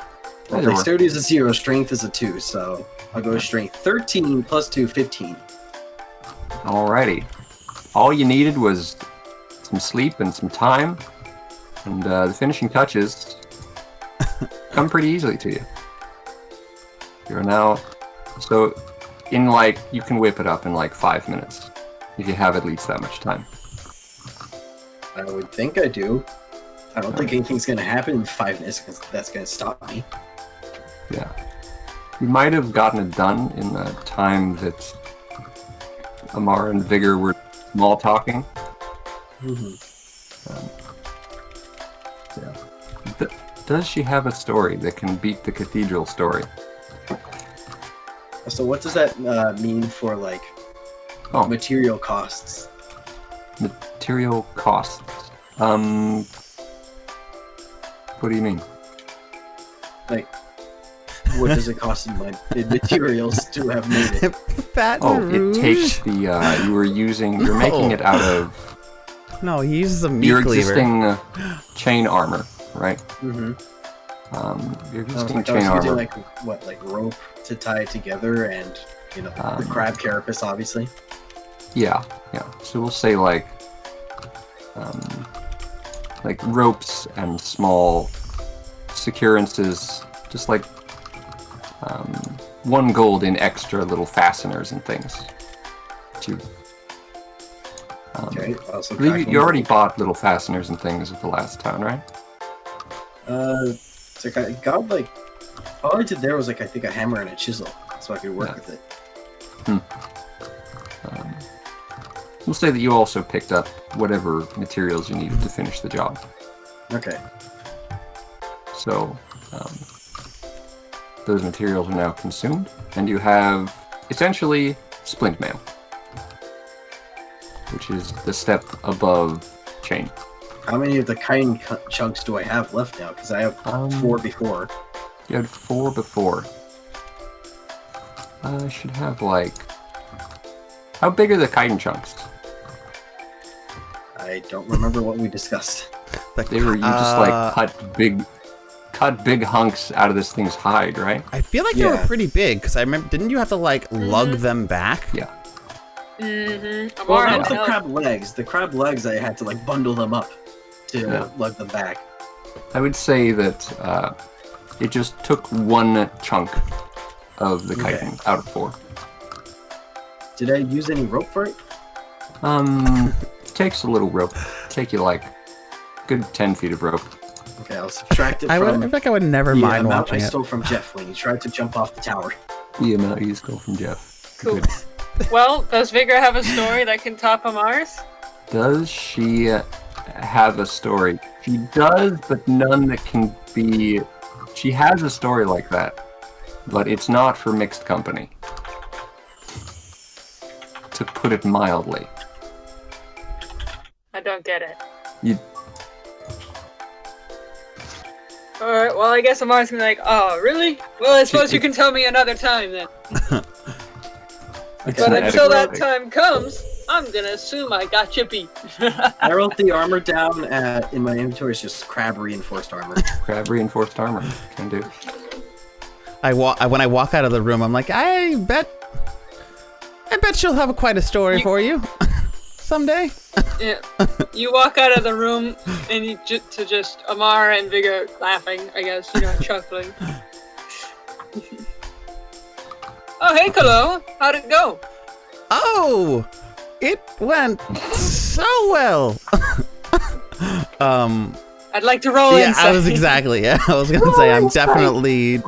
Well, Either or. dexterity is a 0, strength is a 2, so I'll go with strength. 13 plus 2, 15. Alrighty. All you needed was some sleep and some time, and the finishing touches come pretty easily to you. You're now... So, you can whip it up in 5 minutes, if you have at least that much time. I would think I do. I don't think anything's going to happen in 5 minutes because that's going to stop me. Yeah. You might have gotten it done in the time that Amar and Vigor were small talking. Yeah. Does she have a story that can beat the cathedral story? So what does that mean for, material costs? Material costs. What do you mean? What does it cost in materials to have made it? Baton Rouge? It takes the, you're making it out of No, he uses a meat your cleaver. existing chain armor, right? Mm-hmm. Your I existing was chain armor. using, rope to tie it together and, the crab carapace, obviously. Yeah. So we'll say ropes and small securances, just 1 gold in extra little fasteners and things. Okay. Also, You already bought little fasteners and things at the last town, right? So I got all I did there was I think a hammer and a chisel, so I could work with it. We'll say that you also picked up whatever materials you needed to finish the job. Okay. So, those materials are now consumed, and you have essentially splint mail, which is the step above chain. How many of the kind chunks do I have left now? Because I have 4 before. You had 4 before. I should have how big are the chitin chunks? I don't remember what we discussed. They were cut big hunks out of this thing's hide, right? I feel like they were pretty big, because I remember, didn't you have to lug them back? Yeah. Mm-hmm. Well, Amar had not the help. crab legs. The crab legs, I had to bundle them up to lug them back. I would say that it just took 1 chunk of the chitin out of 4. Did I use any rope for it? Takes a little rope. Take you like good 10 feet of rope. Okay, I'll subtract it I from think I would never the mind amount I watching it. stole from Geoff when he tried to jump off the tower. The amount you stole from Geoff. Cool. Good. Well, does Vigor have a story that can top Amar's? Does she have a story? She does, but none that can be... She has a story like that, but it's not for mixed company. To put it mildly. I don't get it. You... Alright, well, I guess Amar's gonna be like, oh, really? Well, I suppose you can tell me another time then. It's But an until that etiquette time comes, I'm gonna assume I got you beat. I wrote the armor down in my inventory. It's just crab reinforced armor. Crab reinforced armor. Can do. When I walk out of the room, I'm like, I bet she'll have quite a story for you someday. Yeah. You walk out of the room and you to just Amar and Vigor laughing, I guess, chuckling. Oh, hey, Kallow. How'd it go? Oh, it went so well. I'd like to roll insight. I was gonna say I'm definitely I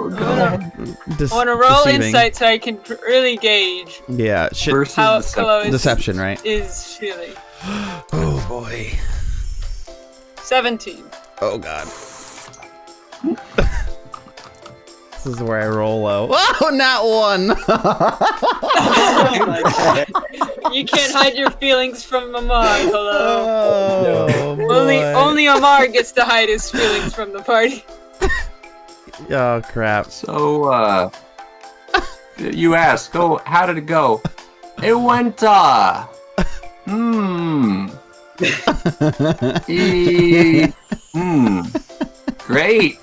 want to roll insight so I can really gauge Versus how deception. Kallow deception, right? is feeling. Oh boy. 17. Oh god. This is where I roll low. Oh, not one. Oh my God. You can't hide your feelings from Amar, Kallow. Oh, boy. Only Amar gets to hide his feelings from the party. Oh crap. So, you ask, how did it go? It went, great.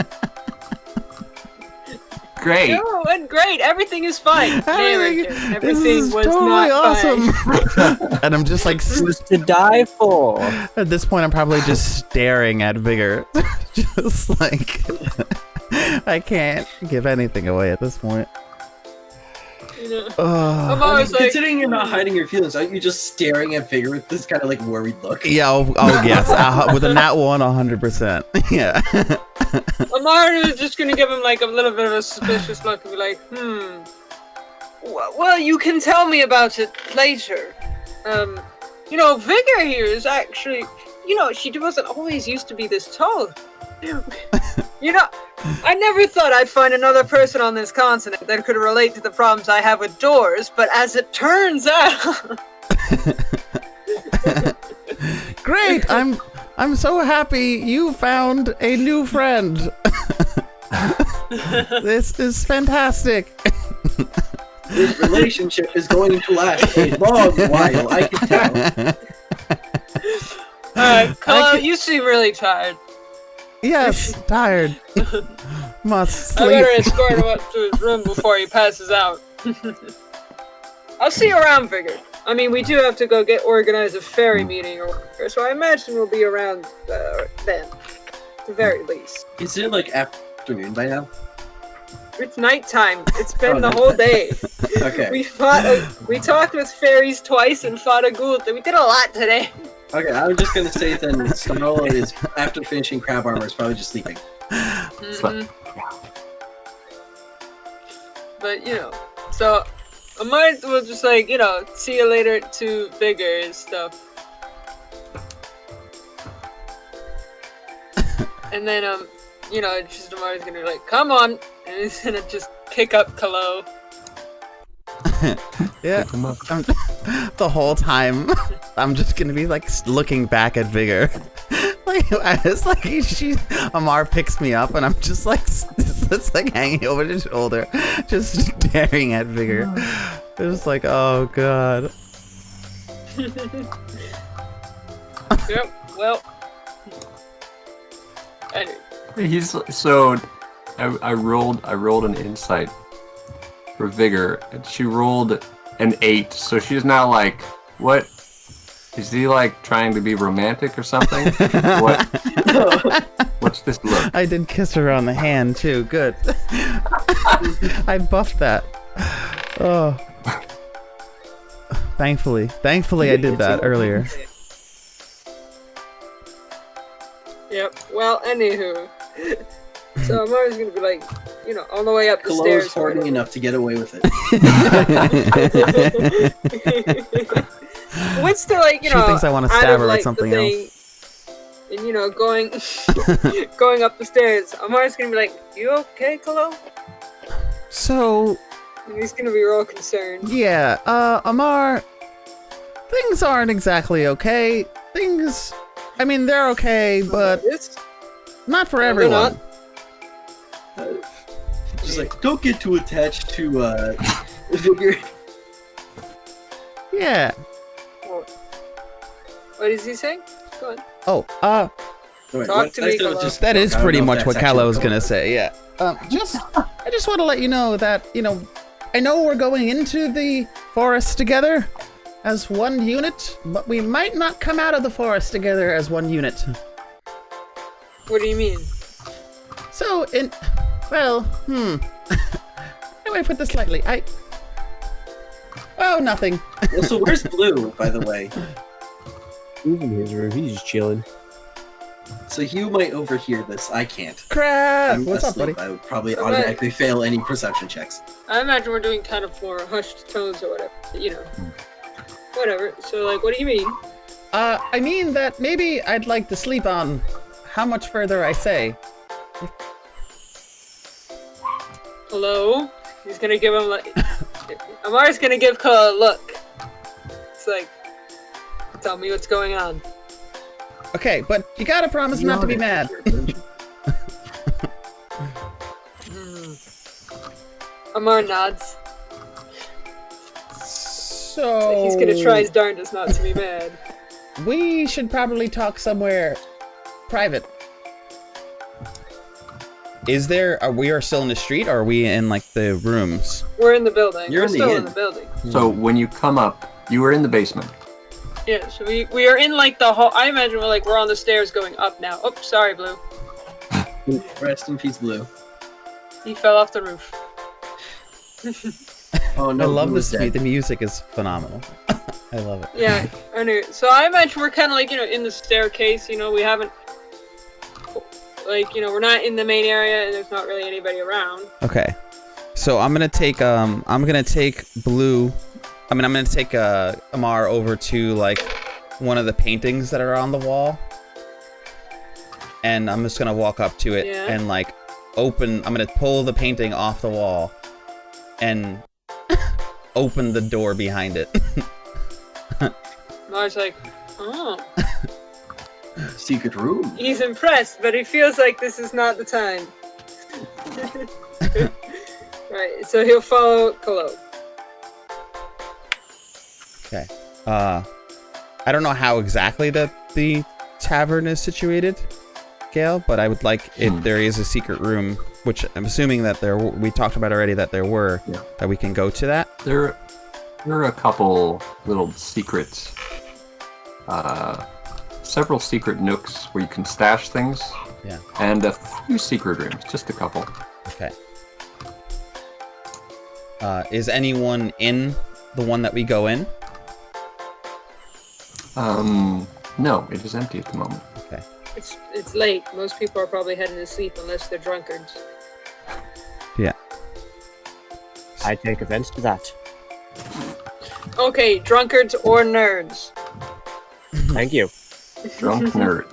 Great. No, it went great. Everything is fine. Everything was totally not awesome. fine. And I'm just like, It was to die for. at this point, I'm probably just staring at Vigor. Just like, I can't give anything away at this point. Amar's like, Considering you're not hiding your feelings, aren't you just staring at Vigor with this kind of like worried look? Yeah, oh yes, with a nat 1, 100%. Yeah. Amar is just gonna give him like a little bit of a suspicious look and be like, well, you can tell me about it later. Vigor here is actually, she wasn't always used to be this tall. I never thought I'd find another person on this continent that could relate to the problems I have with doors, but as it turns out... Great! I'm so happy you found a new friend. This is fantastic. This relationship is going to last a long while, I can tell. Kallow, you seem really tired. Yes, tired. Must sleep. I better escort him up to his room before he passes out. I'll see you around, Vigor. I mean, we do have to go organize a ferry meeting or whatever, so I imagine we'll be around then, at the very least. Is it like afternoon by now? It's nighttime. It's been the whole day. Okay. We talked with fairies twice and fought a ghoul. We did a lot today. Okay, I'm just gonna say then Snarl is, after finishing crab armor, is probably just sleeping. But, so Amar will just like, see you later to Vigor and stuff. And then, just Amar's gonna be like, come on! And he's gonna just pick up Kallow. Yeah. The whole time, I'm just gonna be like looking back at Vigor. Amar picks me up, and I'm just like, it's like hanging over his shoulder, just staring at Vigor. It's like, oh god. Yep. Well. Anyway. I rolled an insight for Vigor, and she rolled an 8, so she's now like, what? Is he like trying to be romantic or something? What? What's this look? I did kiss her on the hand too. Good. I buffed that. Oh. Thankfully, I did that earlier. Yep. Well, anywho. So Amar's gonna be like, on the way up the Kallow's stairs. horny enough to get away with it. What's the She thinks I want to stab her with something else. And going going up the stairs. Amar's gonna be like, "You okay, Kallow?" So, And he's gonna be real concerned. yeah, Amar, things aren't exactly okay. They're okay, but not for everyone. Just like, don't get too attached to Vigor. Yeah. What is he saying? Go on. Oh, Wait, Talk to me, Kallow. that is pretty much what Kallow is is gonna say. Yeah. I just want to let you know that I know we're going into the forest together as one unit, but we might not come out of the forest together as one unit. What do you mean? So, how do I put this lightly? Oh, nothing. Well, so where's Blue, by the way? He's in his room. He's just chilling. So you might overhear this. I can't. Crap! I'm What's up, asleep. buddy? I would probably automatically fail any perception checks. I imagine we're doing kind of more hushed tones or whatever. Whatever. So, what do you mean? I mean that maybe I'd like to sleep on how much further I say. Hello? He's gonna give him Amar's gonna give Kallow a look. It's like, tell me what's going on. Okay, but you gotta promise not to be mad. Amar nods. So He's gonna try his darndest not to be mad. we should probably talk somewhere private. Are we still in the street, or are we in the rooms? We're in the building. You're We're in the still inn. in the building. So when you come up, you were in the basement. Yeah, so we are in the hall. I imagine we're on the stairs going up now. Oh, sorry, Blue. Rest in peace, Blue. He fell off the roof. Oh no! I love Blue this is dead. beat. The music is phenomenal. I love it. Yeah, I knew. So I imagine we're kind of in the staircase. We haven't. We're not in the main area, and there's not really anybody around. Okay, so I'm gonna take Blue. I'm gonna take Amar over to one of the paintings that are on the wall, and I'm just gonna walk up to it and open. I'm gonna pull the painting off the wall, and open the door behind it. Amar's like, oh. Secret room. He's impressed, but he feels like this is not the time. Right, so he'll follow Kallow. Okay. I don't know how exactly the tavern is situated, Gale, but I would like if there is a secret room, which I'm assuming that we talked about already that there were, that we can go to that. There are a couple little secrets, several secret nooks where you can stash things. Yeah. And a few secret rooms, just a couple. Okay. Is anyone in the one that we go in? No, it is empty at the moment. Okay. It's late. Most people are probably heading to sleep unless they're drunkards. Yeah. I take offense to that. Okay, drunkards or nerds. Thank you. Drunk nerd.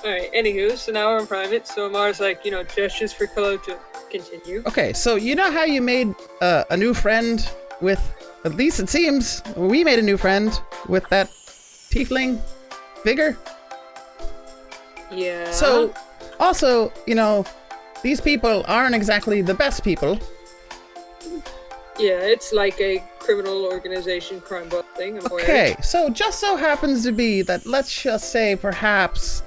Alright, anywho, so now we're in private, so Amar's gestures for Kallow to continue. Okay, so you know how you made a new friend with, at least it seems, we made a new friend with that tiefling Vigor? Yeah. So, also, these people aren't exactly the best people. Yeah, it's like a criminal organization crime boss thing. I'm aware. Okay, so just so happens to be that, let's just say, perhaps,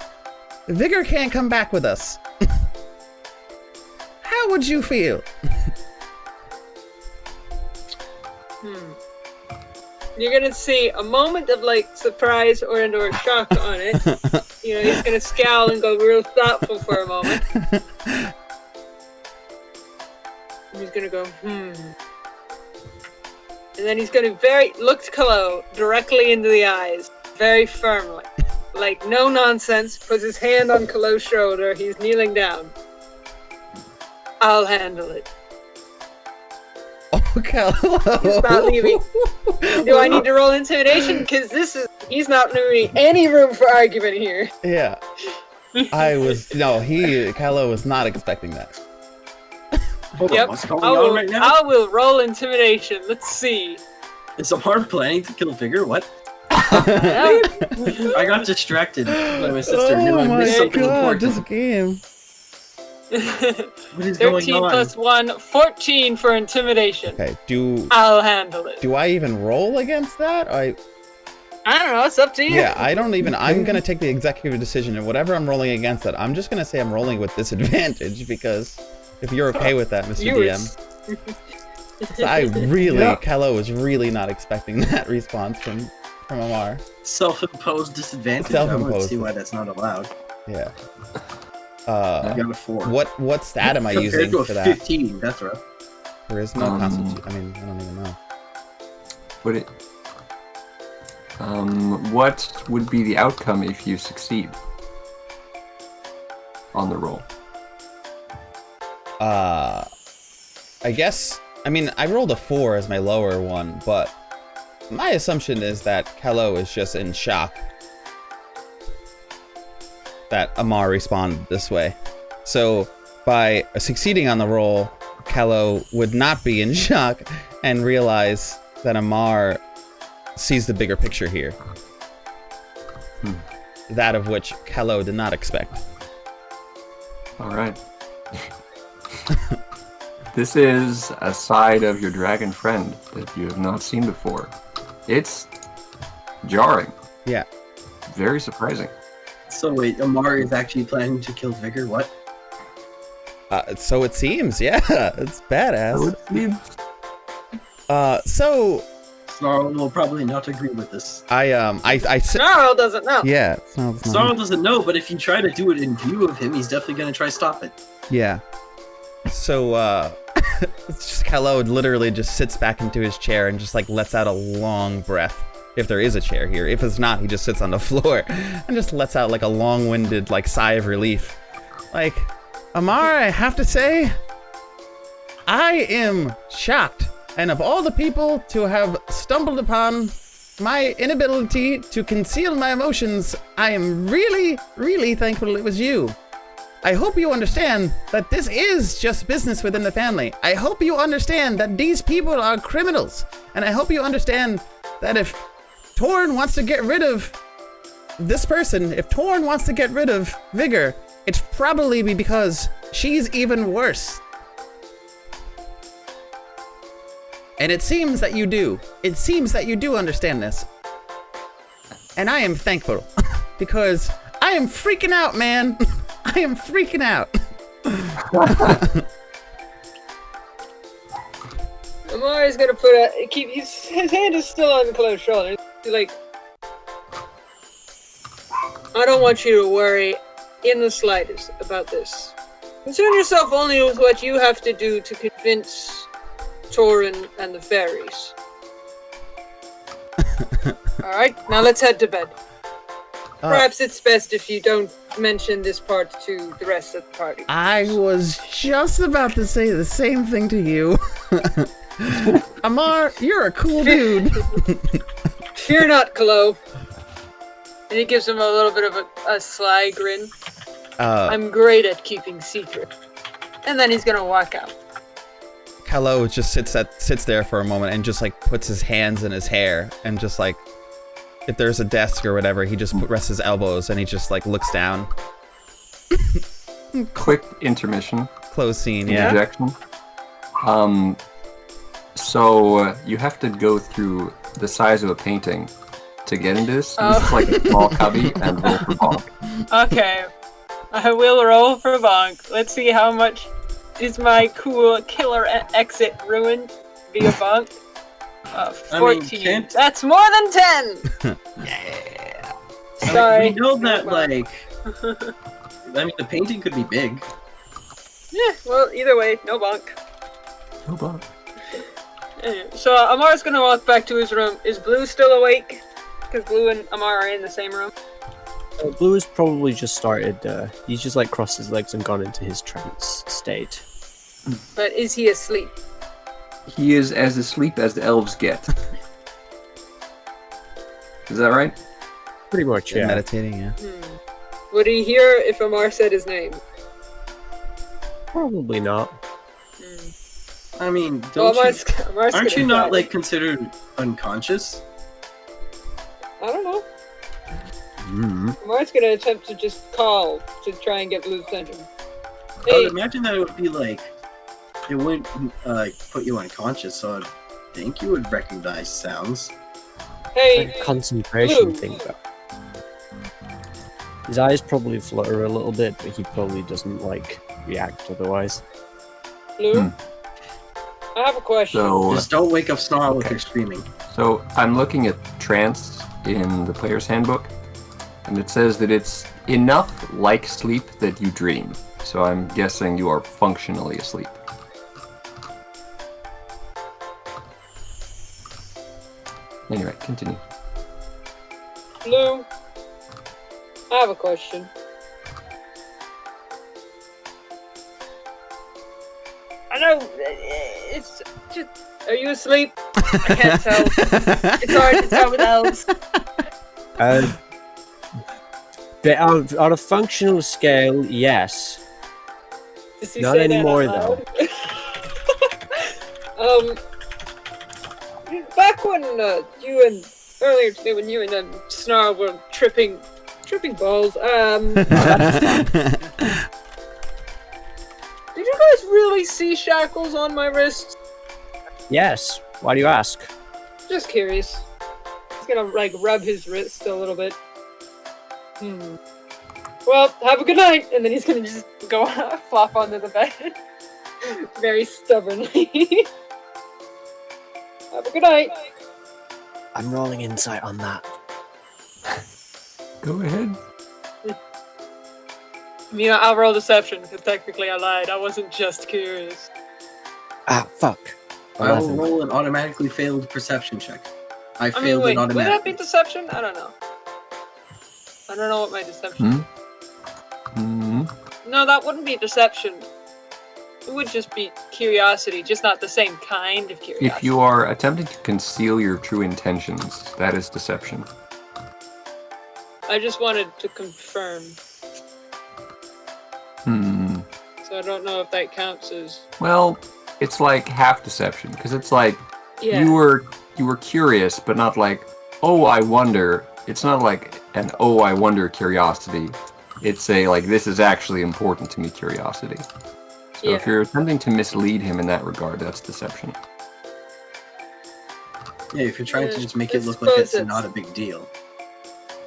Vigor can't come back with us. How would you feel? You're gonna see a moment of surprise or shock on it. He's gonna scowl and go real thoughtful for a moment. And he's gonna go, And then he's going to look Kallow directly into the eyes, very firmly. Like, no nonsense, puts his hand on Kallow's shoulder, he's kneeling down. I'll handle it. Oh, Kallow. He's not leaving. Do I need to roll intimidation? Because he's not leaving any room for argument here. Yeah. Kallow was not expecting that. Hold on, what's going on right now? I will roll intimidation. Let's see. Is Amar planning to kill Vigor? What? I got distracted by my sister. Oh I my missed something god, important. this game. What is 13 going on? plus 1, 14 for intimidation. Okay, I'll handle it. do I even roll against that? I don't know, it's up to you. Yeah, I'm gonna take the executive decision, and whatever I'm rolling against that, I'm just gonna say I'm rolling with disadvantage, because if you're okay with that, Mr. DM. Kallow was really not expecting that response from Amar. Self-imposed disadvantage. Self-imposed. I don't see why that's not allowed. Yeah. I got a 4. What stat am I using to a for that? 15, that's rough. There is no constitution. I mean, I don't even know. What would be the outcome if you succeed on the roll? I guess, I rolled a 4 as my lower one, but my assumption is that Kallow is just in shock that Amar responded this way. So by succeeding on the roll, Kallow would not be in shock and realize that Amar sees the bigger picture here. That of which Kallow did not expect. All right. This is a side of your dragon friend that you have not seen before. It's jarring. Yeah. Very surprising. So wait, Amar is actually planning to kill Vigor? What? So it seems, yeah. It's badass. So Snarl will probably not agree with this. Snarl doesn't know. Yeah, Snarl doesn't know, but if you try to do it in view of him, he's definitely going to try to stop it. Yeah. So, it's just Kallow literally just sits back into his chair and just lets out a long breath. If there is a chair here. If it's not, he just sits on the floor and just lets out a long-winded sigh of relief. Amar, I have to say, I am shocked. And of all the people to have stumbled upon my inability to conceal my emotions, I am really, really thankful it was you. I hope you understand that this is just business within the family. I hope you understand that these people are criminals. And I hope you understand that if Torn wants to get rid of this person, if Torn wants to get rid of Vigor, it's probably because she's even worse. And it seems that you do. It seems that you do understand this. And I am thankful. Because I am freaking out, man. I am freaking out. Amar is gonna keep his hand is still on Kallow's shoulder. He's I don't want you to worry in the slightest about this. Concern yourself only with what you have to do to convince Torin and the fairies. Alright, now let's head to bed. Perhaps it's best if you don't mention this part to the rest of the party. I was just about to say the same thing to you. Amar, you're a cool dude. Fear not, Kallow. And he gives him a little bit of a sly grin. I'm great at keeping secret. And then he's gonna walk out. Kallow just sits there for a moment and just puts his hands in his hair and just if there's a desk or whatever, he just rests his elbows and he just looks down. Quick intermission. Close scene, Interjection. Yeah. So you have to go through the size of a painting to get into this. This is a small cubby and roll for bonk. Okay. I will roll for bonk. Let's see how much is my cool killer exit ruined via bonk. 14. That's more than 10! Yeah. Sorry. We know that, the painting could be big. Yeah, well, either way, no bonk. No bonk. So Amar's gonna walk back to his room. Is Blue still awake? Because Blue and Amar are in the same room. Blue has probably just started. He's just like crossed his legs and gone into his trance state. But is he asleep? He is as asleep as the elves get. Is that right? Pretty much, yeah. Meditating, yeah. Would he hear if Amar said his name? Probably not. I mean, Well, Aren't Amar's you gonna not die. like considered unconscious? I don't know. Mm-hmm. Amar's gonna attempt to just call to try and get Blue's attention. I Hey, would imagine that it would be like it wouldn't put you unconscious, so I think you would recognize sounds. hey, Like a concentration Blue. thing, though. His eyes probably flutter a little bit, but he probably doesn't like react otherwise. Blue. I have a question. So, Just don't wake up Snarl with Okay. your screaming. so I'm looking at trance in the player's handbook, and it says that it's enough like sleep that you dream. So I'm guessing you are functionally asleep. Anyway, continue. Blue, I have a question. I know it's just. Are you asleep? I can't tell. It's hard to tell with elves. On a functional scale, yes. Does he Not say that anymore, out loud? Back when you and earlier today when you and Snarl were tripping balls. Did you guys really see shackles on my wrists? Yes. Why do you ask? Just curious. He's gonna like rub his wrist a little bit. Well, have a good night, and then he's gonna just go flop onto the bed, very stubbornly. Have a good night. I'm rolling insight on that. Go ahead. I mean, I'll roll deception because technically I lied. I wasn't just curious. Ah, fuck. I will 11. roll an automatically failed perception check. I I failed mean, wait, an would that be automatic. deception? I don't know. I don't know what my deception. No, that wouldn't be deception. It would just be curiosity, just not the same kind of curiosity. If you are attempting to conceal your true intentions, that is deception. I just wanted to confirm, so I don't know if that counts as. Well, it's like half deception, because it's like Yeah. you were curious, but not like, oh, I wonder. It's not like an oh, I wonder curiosity. It's a like, this is actually important to me curiosity. So if you're attempting to mislead him in that regard, that's deception. Yeah, if you're trying to just make I it look like suppose it's not a big deal.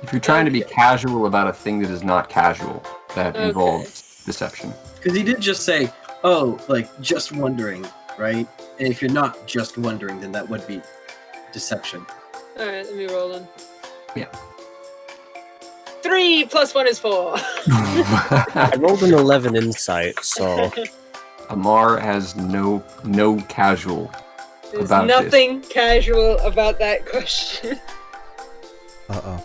If you're trying to be Okay. casual about a thing that is not casual, that Okay. involves deception. Because he did just say, oh, like, just wondering, right? And if you're not just wondering, then that would be deception. Alright, let me roll then. Yeah. 3 + 1 is 4. I rolled an 11 insight, so Amar has no casual There's about nothing casual about that question. Uh-oh.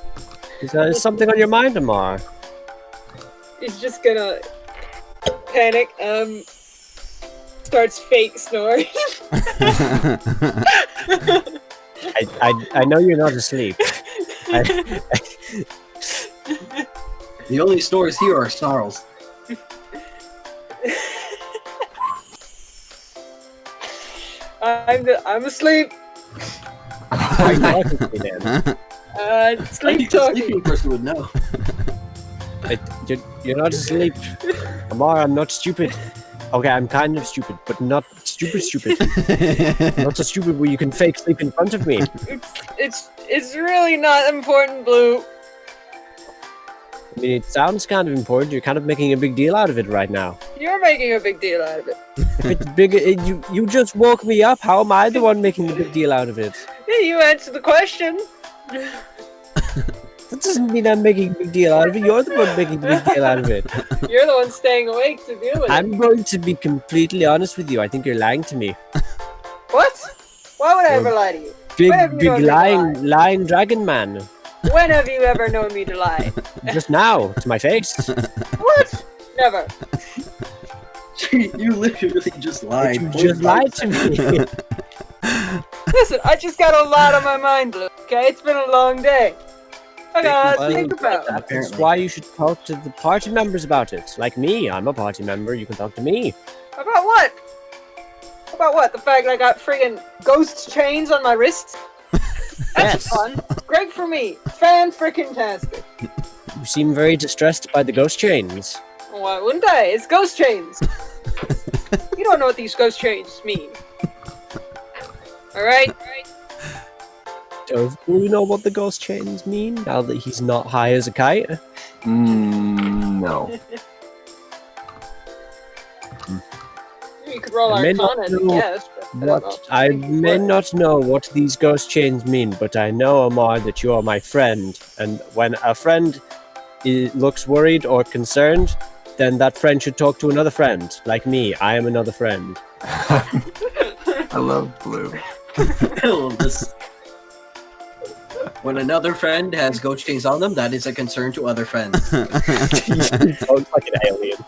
is there something on your mind, Amar? He's just gonna panic, starts fake snoring. I know you're not asleep. The only snores here are snarls. I'm asleep. Why are you talking to me then? I Sleep think the talking. sleeping person would know. You're not asleep. Amar, I'm not stupid. Okay, I'm kind of stupid, but not stupid. Not so stupid where you can fake sleep in front of me. It's really not important, Blue. I mean, it sounds kind of important. You're kind of making a big deal out of it right now. You're making a big deal out of it. If it's bigger, you just woke me up. How am I the one making the big deal out of it? Yeah, you answered the question. That doesn't mean I'm making a big deal out of it. You're the one making the big deal out of it. You're the one staying awake to deal with it. I'm going to be completely honest with you. I think you're lying to me. What? Why would I ever lie to you? Big, When have you big known me to lying dragon man. When have you ever known me to lie? Just now, to my face. What? Never. You literally just lied. You just lied to me. Listen, I just got a lot on my mind, Blue. Okay, it's been a long day. I got to think about. That's why you should talk to the party members about it. Like me, I'm a party member. You can talk to me. About what? About what? The fact I got friggin' ghost chains on my wrists? That's Yes. fun. Great for me. Fan-frickin-tastic. You seem very distressed by the ghost chains. Why wouldn't I? It's ghost chains. You don't know what these ghost chains mean. Alright? Does Blue know what the ghost chains mean now that he's not high as a kite? No. You could roll I may not Arcana, I know guess. But I may not know what these ghost chains mean, but I know, Amar, that you are my friend. And when a friend looks worried or concerned, then that friend should talk to another friend. Like me, I am another friend. I love Blue. When another friend has ghost chains on them, that is a concern to other friends. He sounds like an alien.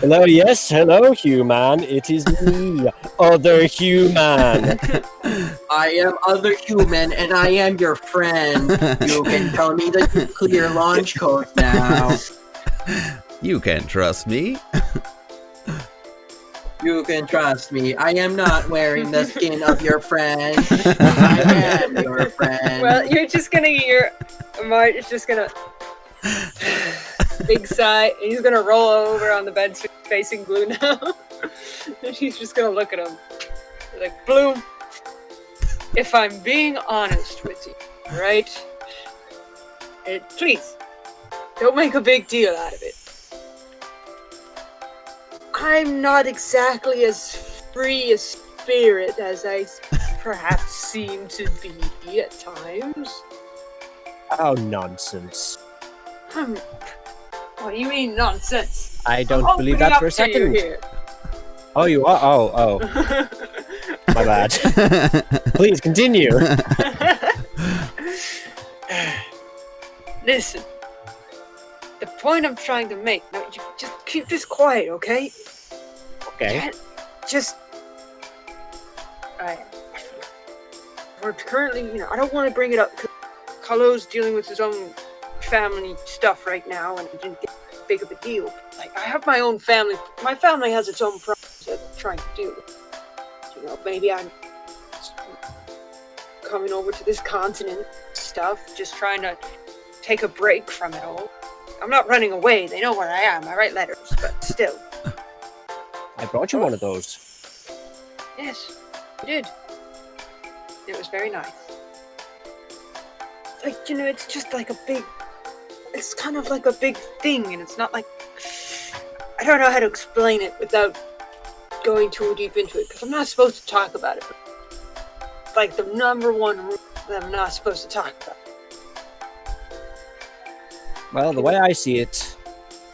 Hello, yes, hello, human. It is me, other human. I am other human, and I am your friend. You can tell me the nuclear launch code now. You can trust me. You can trust me. I am not wearing the skin of your friend. I am your friend. Well, you're just gonna hear Amar is just gonna big sigh, and he's gonna roll over on the bed facing Blue now. And he's just gonna look at him. He's like, Blue, if I'm being honest with you, right? Please, don't make a big deal out of it. I'm not exactly as free a spirit as I perhaps seem to be at times. Oh, nonsense. What do you mean nonsense? I don't I'm believe opening that for a up to you second. here. Oh, you are? Oh. My bad. Please continue. Listen, the point I'm trying to make. No, you just keep this quiet, okay? Okay. Just. We're currently, I don't want to bring it up because Kallow's dealing with his own family stuff right now, and it didn't get big of a deal. Like, I have my own family. My family has its own problems that I'm trying to deal with. Maybe I'm coming over to this continent stuff, just trying to take a break from it all. I'm not running away. They know where I am. I write letters, but still. I brought you one of those. Yes, you did. It was very nice. Like, it's just like a big... It's kind of like a big thing, and it's not like... I don't know how to explain it without going too deep into it, because I'm not supposed to talk about it. Like, the number one rule that I'm not supposed to talk about. Well, the way I see it,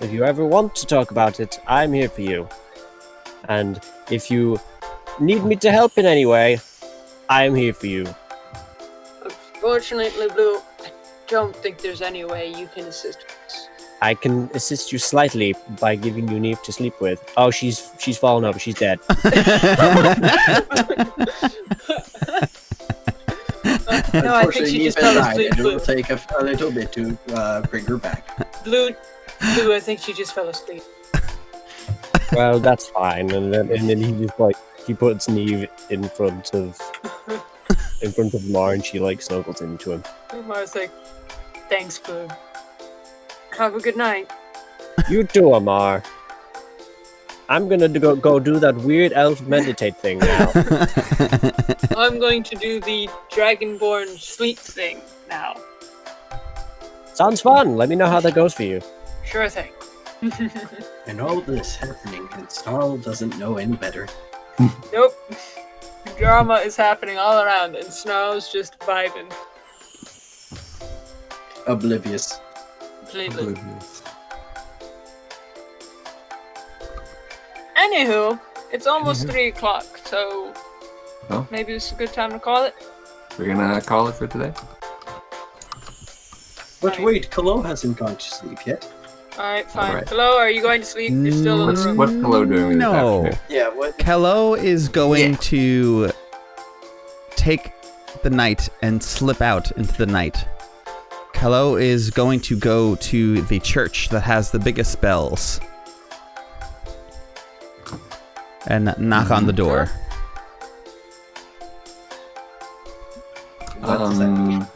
if you ever want to talk about it, I'm here for you. And if you need me to help in any way, I'm here for you. Unfortunately, Blue, I don't think there's any way you can assist us. I can assist you slightly by giving you Neve to sleep with. Oh, she's fallen over. She's dead. No, I think she just fell asleep. It will take a little bit to bring her back. Blue, I think she just fell asleep. Well, that's fine. And then he just he puts Neve in front of Mar, and she snuggles into him. Mar's like, thanks, Blue. Have a good night. You too, Amar. I'm gonna go do that weird elf meditate thing now. I'm going to do the Dragonborn sleep thing now. Sounds fun. Let me know how that goes for you. Sure thing. And all this happening, and Snarl doesn't know any better. Nope. Drama is happening all around, and Snarl's just vibing. Oblivious. Completely. Anywho, it's almost 3 o'clock, so Well, Maybe this is a good time to call it. we're gonna call it for today. But wait, Kallow hasn't gone to sleep yet. Alright, fine. Alright. Hello, are you going to sleep? You're still in the room. What's Kallow doing this No. afternoon? Yeah, what? Kallow is going to take the night and slip out into the night. Kallow is going to go to the church that has the biggest bells and knock on the door. What does that mean?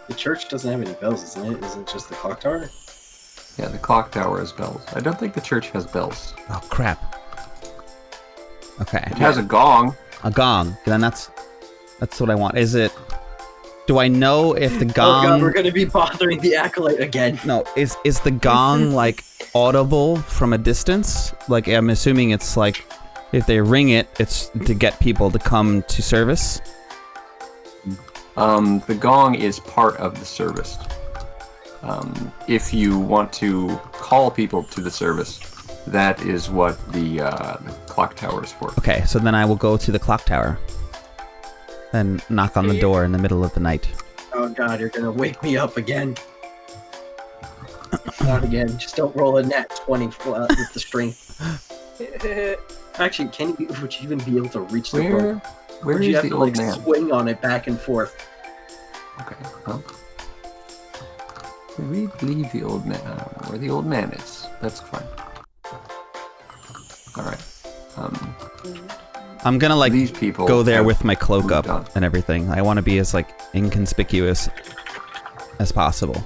The church doesn't have any bells, isn't it? Isn't it just the clock tower? Yeah, the clock tower has bells. I don't think the church has bells. Oh crap. Okay. It has a gong. A gong. Then that's what I want. Is it? Do I know if the gong? Oh god, we're gonna be bothering the acolyte again. No, is the gong like audible from a distance? Like I'm assuming it's like if they ring it, it's to get people to come to service. The gong is part of the service. If you want to call people to the service, that is what the clock tower is for. Okay, so then I will go to the clock tower and knock on the door in the middle of the night. Oh god, you're gonna wake me up again. Not again. Just don't roll a nat 20 with the strength. Actually, would you even be able to reach the door? Where Would you is have the to old like man? swing on it back and forth? Okay, well. We leave the old man. I don't know where the old man is. That's fine. Alright. I'm gonna like These people go there have with my cloak moved up on. and everything. I want to be as like inconspicuous as possible.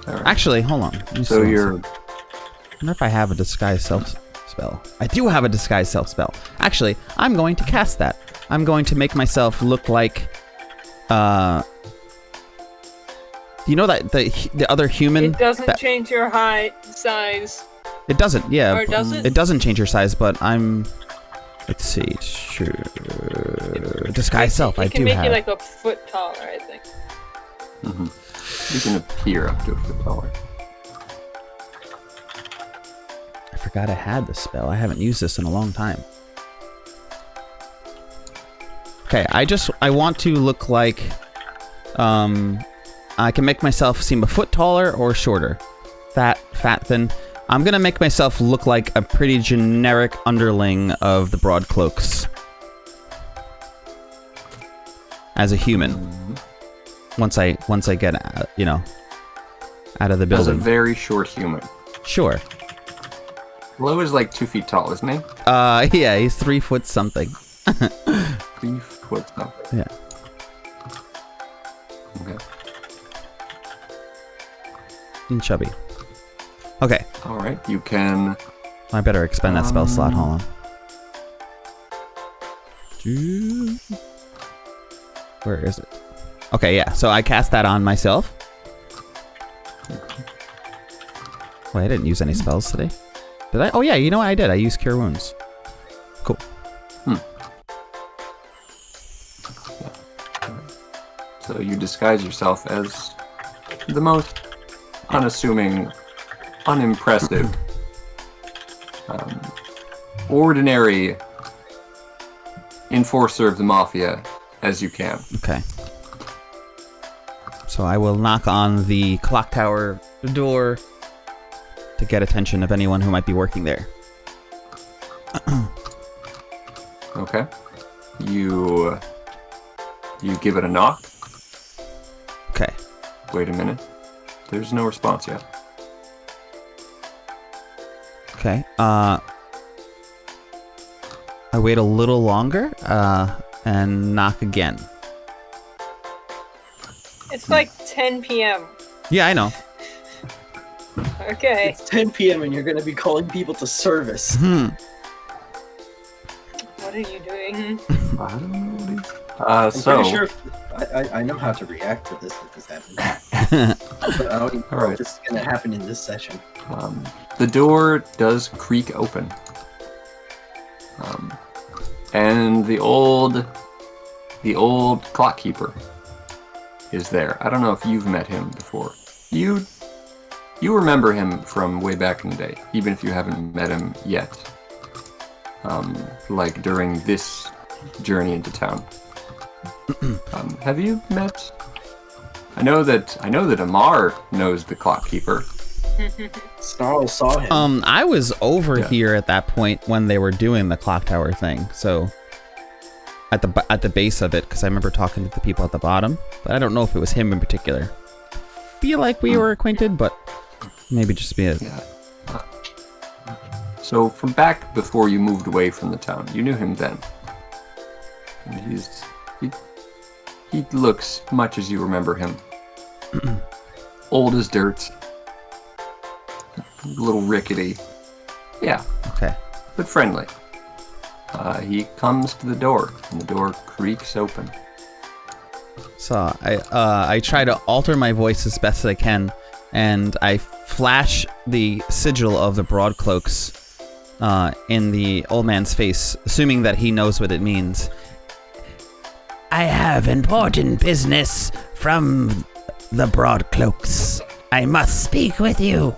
Alright. Actually, hold on. Let me So see. you're... I wonder if I have a disguise self spell. I do have a disguise self spell. Actually, I'm going to cast that. I'm going to make myself look like, you know that the other human. It doesn't that- change your height, size. It doesn't. Yeah. Or does it? It doesn't change your size, but I'm. Let's see. Sure. Disguise self. I It can do make have. you like a foot taller, I think. You can appear up to a foot taller. I forgot I had this spell. I haven't used this in a long time. Okay, I want to look like, I can make myself seem a foot taller or shorter. Fat, thin. I'm gonna make myself look like a pretty generic underling of the broad cloaks. As a human. Once I get, you know, out of the As a building. very short human. Sure. Low is like 2 feet tall, isn't he? Yeah, he's 3 foot something. 3 foot something. Yeah. Okay. And chubby. Okay. Alright, you can... I better expend that spell slot. Hold on. Where is it? Okay, yeah. So I cast that on myself. Wait, I didn't use any spells today. Did I? Oh yeah, you know what I did? I used Cure Wounds. Cool. So you disguise yourself as the most unassuming, unimpressive, ordinary enforcer of the Mafia as you can. Okay. So I will knock on the clock tower door to get attention of anyone who might be working there. Okay. You give it a knock. Okay. Wait a minute. There's no response yet. Okay. I wait a little longer, and knock again. It's like 10 p.m. Yeah, I know. Okay. It's 10 p.m. and you're gonna be calling people to service. What are you doing? I don't know what it is. I'm So, pretty sure I know how to react to this if this happens. But I don't even know if this is gonna happen in this session. the door does creak open. And the old clock keeper is there. I don't know if you've met him before. You remember him from way back in the day, even if you haven't met him yet. like during this journey into town. Have you met? I know that Amar knows the clockkeeper. Snarl saw him. I was over here at that point when they were doing the clock tower thing. So at the base of it, because I remember talking to the people at the bottom, but I don't know if it was him in particular. Feel like we were acquainted, but maybe just me. Yeah. So from back before you moved away from the town, you knew him then. And he looks much as you remember him. Old as dirt. A little rickety. Yeah. Okay. But friendly. He comes to the door, and the door creaks open. So I try to alter my voice as best as I can, and I flash the sigil of the broadcloaks in the old man's face, assuming that he knows what it means. I have important business from the broadcloaks. I must speak with you.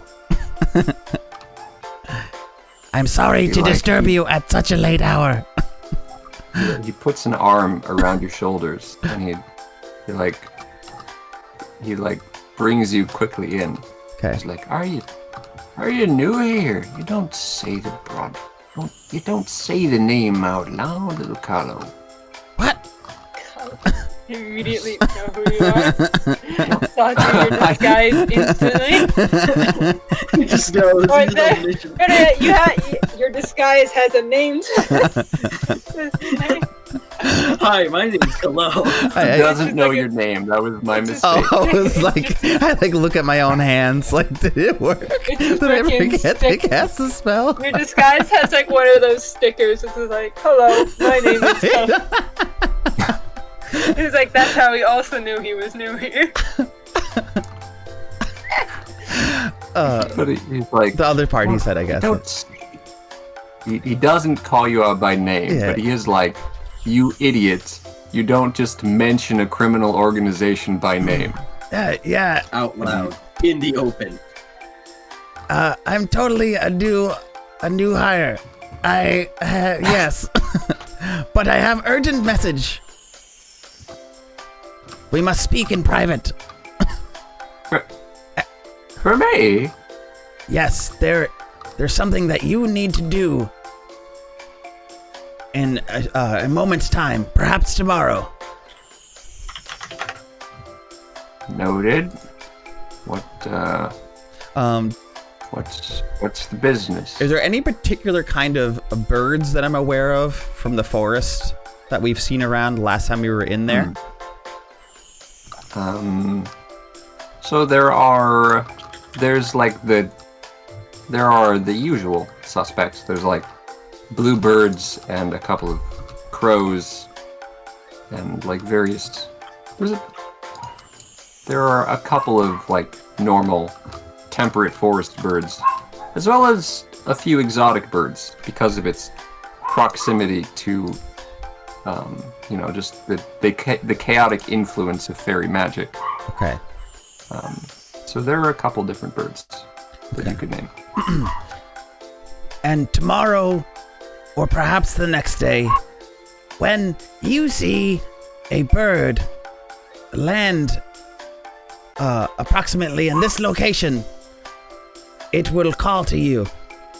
I'm sorry to disturb you at such a late hour. He puts an arm around your shoulders, and he brings you quickly in. Okay. He's like, "Are you new here? You don't say you don't say the name out loud, little Kallow." What? You immediately know who you are. Saw through your disguise instantly. You just know. Right there. Your disguise has a name. Hi, my name is Kallow. He doesn't know your name. That was my mistake. Oh, I was like, I look at my own hands. Like, did it work? Did I forget to cast a spell? Your disguise has like one of those stickers. It's like, "Hello, my name is Kallow." He's like, that's how he also knew he was new here. But he's like, the other part he said, I guess. He doesn't call you out by name, but he is like, "You idiot. You don't just mention a criminal organization by name." Yeah. Out loud, in the open. I'm totally a new hire. Yes. But I have urgent message. We must speak in private. For me? Yes, there's something that you need to do in a moment's time, perhaps tomorrow. Noted. What's the business? Is there any particular kind of birds that I'm aware of from the forest that we've seen around last time we were in there? So there are the usual suspects. There's like bluebirds and a couple of crows and like various. There are a couple of like normal temperate forest birds, as well as a few exotic birds because of its proximity to just the chaotic influence of fairy magic. Okay. So there are a couple different birds that you could name. And tomorrow, or perhaps the next day, when you see a bird land approximately in this location, it will call to you.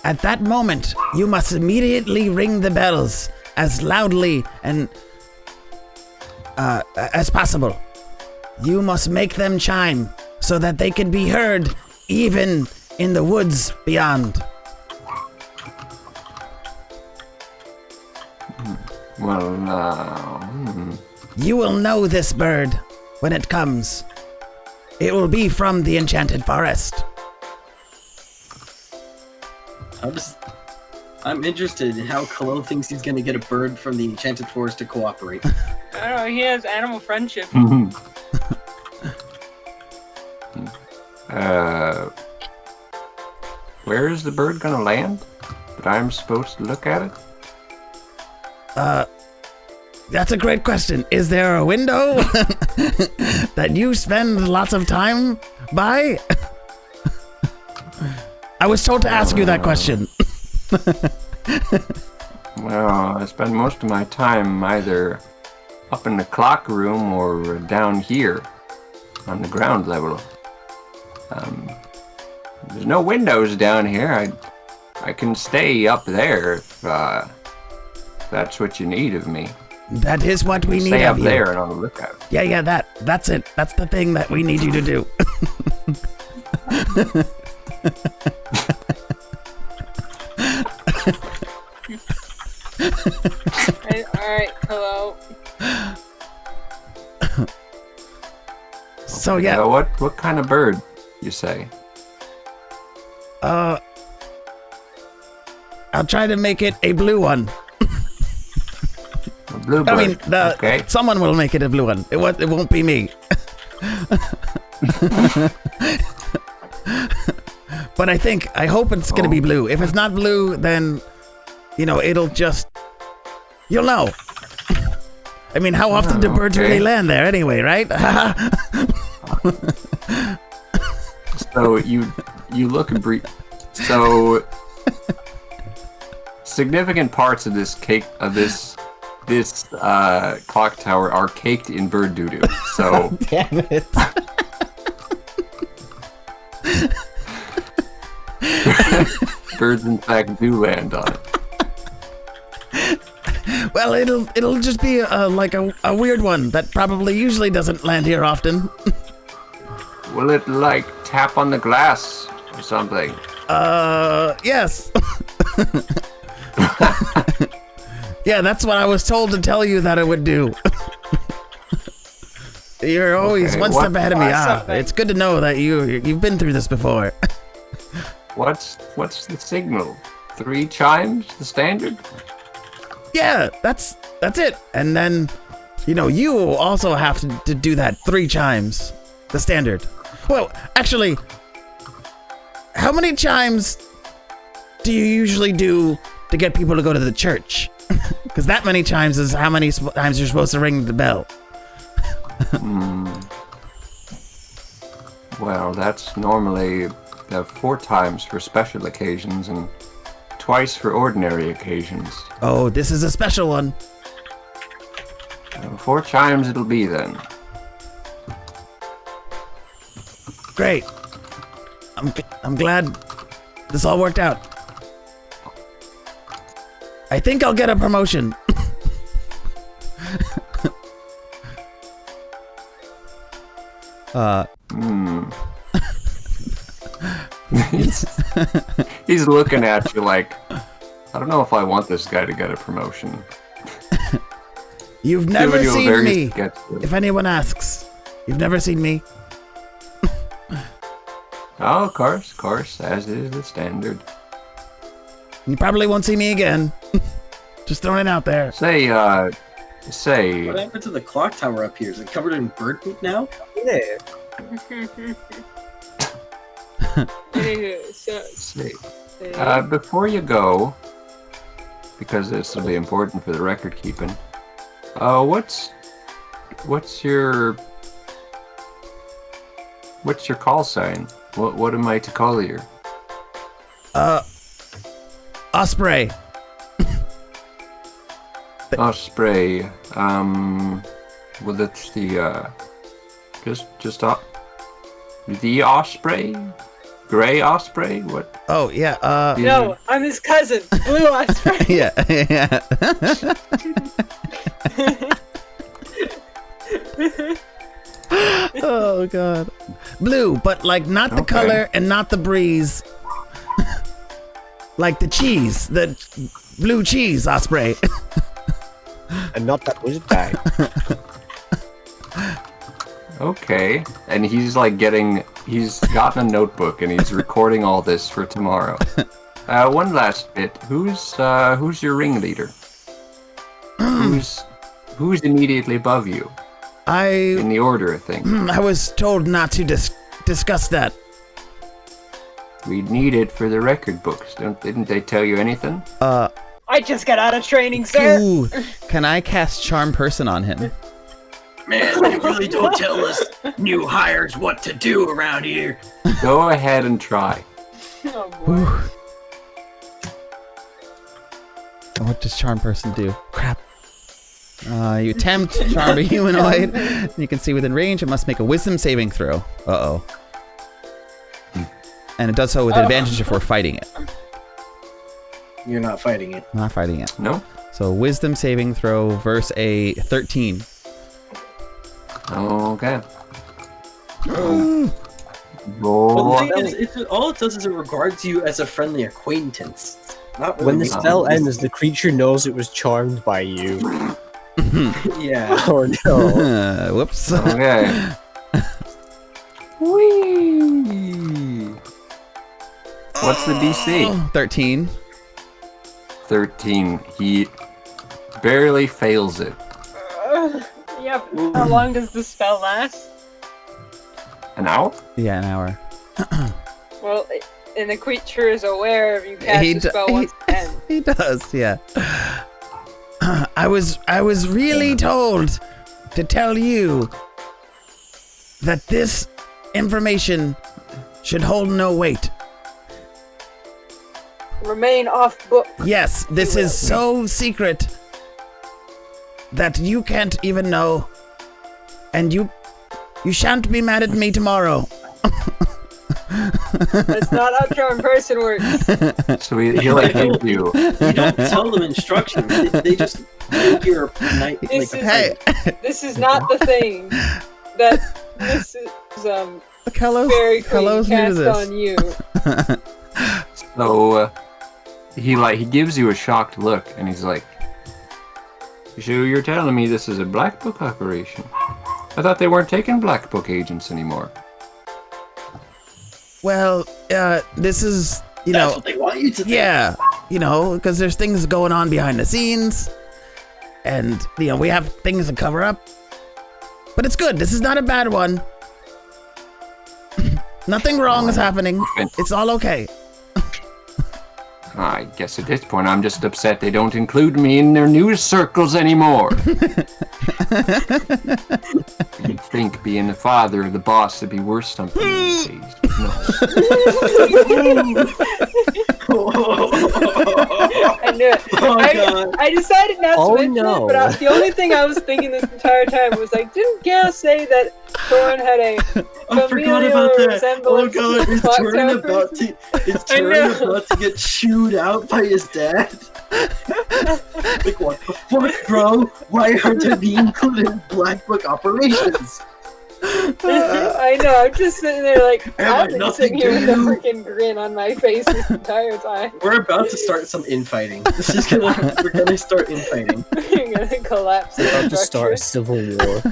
At that moment, you must immediately ring the bells as loudly and as possible. You must make them chime so that they can be heard even in the woods beyond. You will know this bird when it comes. It will be from the Enchanted Forest. I'm interested in how Kallow thinks he's gonna get a bird from the Enchanted Forest to cooperate. I don't know, he has animal friendship. Where is the bird gonna land? That I'm supposed to look at it? That's a great question. Is there a window that you spend lots of time by? I was told to ask you that question. Well, I spend most of my time either up in the clock room or down here on the ground level. There's no windows down here. I can stay up there if that's what you need of me. That is what we need Stay of up you. there and on the lookout. Yeah, that's it. That's the thing that we need you to do. Alright, hello. So yeah, What kind of bird, you say? I'll try to make it a blue one. A blue bird. I mean, okay. someone will make it a blue one. It won't be me. But I hope it's gonna be blue. If it's not blue, then it'll just you'll know. I mean, how often do birds really land there anyway, right? So you look and breathe. So significant parts of this clock tower are caked in bird doo-doo. So Damn it. birds in fact do land on it. Well, it'll just be like a weird one that probably usually doesn't land here often. Will it like tap on the glass or something? Yes. Yeah, that's what I was told to tell you that it would do. You're always Okay, one step ahead of me. something. It's good to know that you've been through this before. What's the signal? 3 chimes, the standard? Yeah, that's it. And then, you will also have to do that 3 chimes, the standard. Well, actually, how many chimes do you usually do to get people to go to the church? Because that many chimes is how many times you're supposed to ring the bell. Well, that's normally 4 times for special occasions and twice for ordinary occasions. Oh, this is a special one. 4 chimes it'll be then. Great. I'm glad this all worked out. I think I'll get a promotion. He's looking at you like, I don't know if I want this guy to get a promotion. You've never Giving you a seen very me. sketchy- If anyone asks, you've never seen me. Oh, of course, as is the standard. You probably won't see me again. Just throwing it out there. Say, What happened to the clock tower up here? Is it covered in bird poop now? Yeah. Anywho, say, before you go, because this will be important for the record keeping, what's your call sign? What am I to call you? Osprey. Osprey. Well, that's the just the Osprey, Gray Osprey. What? Oh yeah. no, I'm his cousin, Blue Osprey. Yeah. Yeah. Oh god. Blue, but like not the Okay. color and not the breeze. Like the cheese, the blue cheese Osprey. And not that wizard guy. Okay. And he's like he's gotten a notebook and he's recording all this for tomorrow. One last bit. Who's your ringleader? who's immediately above you in the order of things? I was told not to discuss that. We need it for the record books. Didn't they tell you anything? I just got out of training, sir. Ooh, can I cast Charm Person on him? Man, they really don't tell us new hires what to do around here. Go ahead and try. Oh boy. What does charm person do? Crap. You attempt charm a humanoid. You can see within range. It must make a wisdom saving throw. Uh-oh. And it does so with advantage if we're fighting it. You're not fighting it. Not fighting it. No. So wisdom saving throw versus a 13. Okay. Well, Roll. the thing is, all it does is it regards you as a friendly acquaintance. Not really When the mean- spell ends, the creature knows it was charmed by you. Yeah. Oh no. Whoops. Okay. Whee! What's the DC? 13. 13. He barely fails it. Yep. How long does the spell last? An hour? Yeah, an hour. Well, and the creature is aware of you cast the spell once again. He does, yeah. I was really told to tell you that this information should hold no weight. Remain off book. Yes, this is so secret that you can't even know, and you shan't be mad at me tomorrow. That's not how charm person works. So he like gives you. You don't tell them instructions. They just make your night. This Like, is- Hey, This is not the thing that this is Kallow, very clean Kallow's new to cast this. on you. So he gives you a shocked look, and he's like, "So you're telling me this is a black book operation? I thought they weren't taking black book agents anymore." Well, this is, you that's know, what they want you to think. yeah, you know, because there's things going on behind the scenes, and, you know, we have things to cover up. But it's good. This is not a bad one. Nothing wrong is happening. It's all okay. I guess at this point I'm just upset they don't include me in their news circles anymore. You'd think being the father of the boss would be worth something these days. but No. I knew it. Oh, God. I decided not Oh, to mention no. it, but the only thing I was thinking this entire time was like, didn't Gale say that Thorin had a I forgot about that. Oh resemblance god, to is the Turin Foxhound about person? to I know. about to get chewed out by his dad? Like, what the fuck, bro? Why aren't I being included in Black Book operations? I know, I'm just sitting there like, Have I I've been nothing sitting here to with a do? freaking grin on my face this entire time. We're about to start some infighting. We're gonna start infighting. We're gonna collapse the About to start structure. a civil war.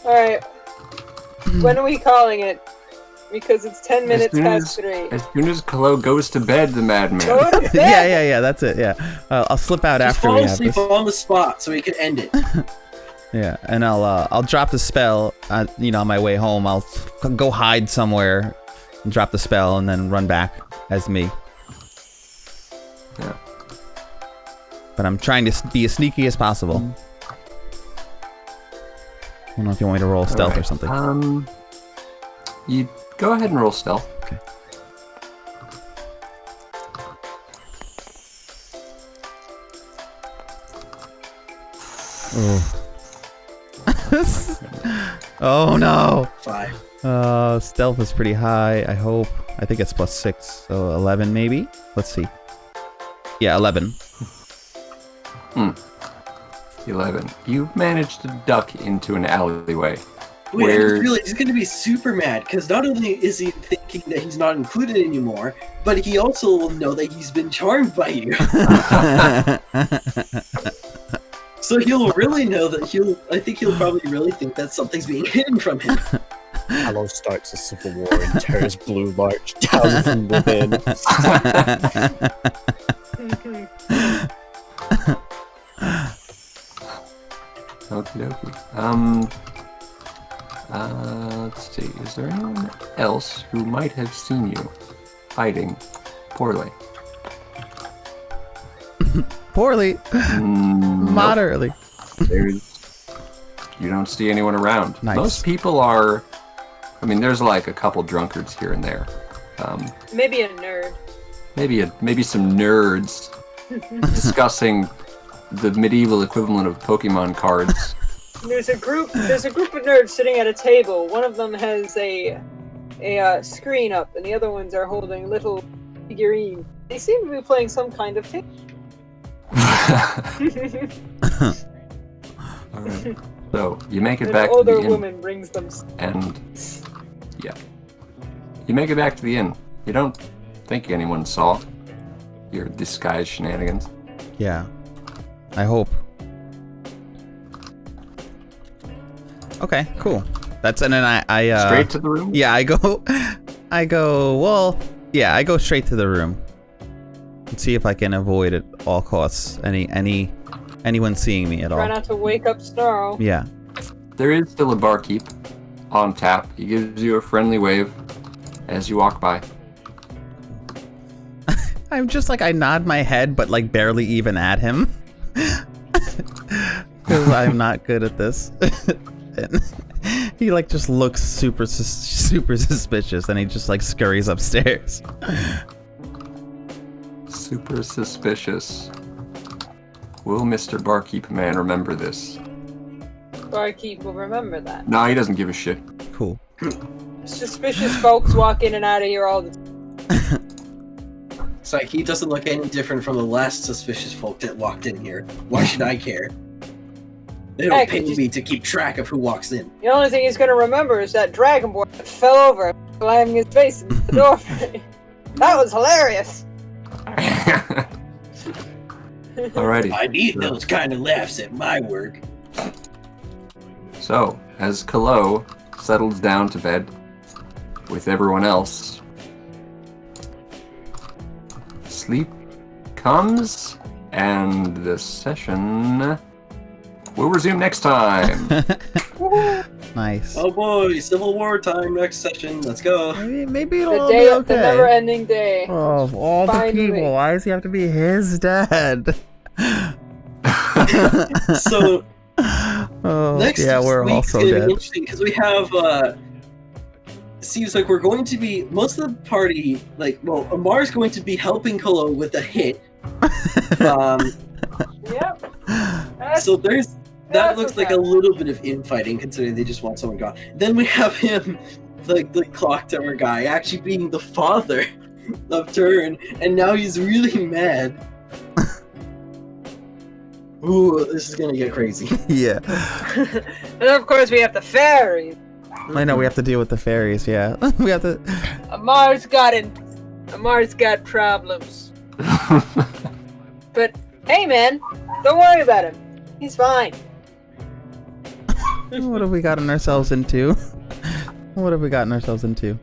Alright. When are we calling it? Because it's 10 minutes soon past as- 3. As soon as Kallow goes to bed, the madman. Go to bed! Yeah, that's it, yeah. I'll slip out Just after fall we have asleep this. on the spot so we can end it. Yeah, and I'll drop the spell, you know, on my way home. I'll go hide somewhere and drop the spell and then run back as me. Yeah. But I'm trying to be as sneaky as possible. I don't know if you want me to roll stealth or something. You go ahead and roll stealth. Okay. Oh no! 5. Stealth is pretty high, I hope. I think it's +6, so 11 maybe? Let's see. Yeah, 11. 11. You managed to duck into an alleyway. Wait, I Where- just realized he's gonna be super mad because not only is he thinking that he's not included anymore, but he also will know that he's been charmed by you. So he'll really know that I think he'll probably really think that something's being hidden from him. Kallow starts a civil war and tears Blue March down from within. Okie dokie. Let's see. Is there anyone else who might have seen you hiding poorly? Poorly. Nope. Moderately. You don't see anyone around. Nice. Most people are. I mean, there's like a couple drunkards here and there. Maybe a nerd. maybe some nerds discussing the medieval equivalent of Pokemon cards. There's a group of nerds sitting at a table. One of them has a screen up, and the other ones are holding little figurines. They seem to be playing some kind of thing. Alright. So you make it An back to older the inn, woman brings them. and yeah, you make it back to the inn. You don't think anyone saw your disguised shenanigans. Yeah. I hope. Okay, cool. And then I Straight to the room? Yeah, I go straight to the room. And see if I can avoid at all costs anyone seeing me at all. Try not to wake up Snarl. Yeah. There is still a barkeep on tap. He gives you a friendly wave as you walk by. I'm just like, I nod my head, but like barely even at him. Because I'm not good at this. And he like just looks super suspicious, and he just like scurries upstairs. Super suspicious. Will Mr. Barkeep Man remember this? Barkeep will remember that. No, he doesn't give a shit. Cool. Suspicious folks walk in and out of here all the time. It's like he doesn't look any different from the last suspicious folk that walked in here. Why should I care? They don't Heck, pay me to keep track of who walks in. The only thing he's gonna remember is that Dragonborn that fell over, slamming his face into the door. That was hilarious. Alrighty. I need those kind of laughs at my work. So, as Kallow settles down to bed with everyone else, sleep comes, and the session will resume next time. Nice. Oh boy, Civil War time next session. Let's go. Maybe it'll The all be day, okay. the never-ending day. Oh, of all Finally. the people, why does he have to be his dad? So Oh, next yeah, we're week's also gonna be dead. interesting because we have. Seems like we're going to be most of the party. Like, well, Amar's going to be helping Kallow with a hit. Yep. So that That's looks okay. like a little bit of infighting, considering they just want someone gone. Then we have him, like the clock tower guy, actually being the father of Turn, and now he's really mad. Ooh, this is gonna get crazy. Yeah. And of course we have the fairies. I know we have to deal with the fairies, yeah. We have to. Amar's got problems. But hey man, don't worry about him. He's fine. What have we gotten ourselves into? What have we gotten ourselves into?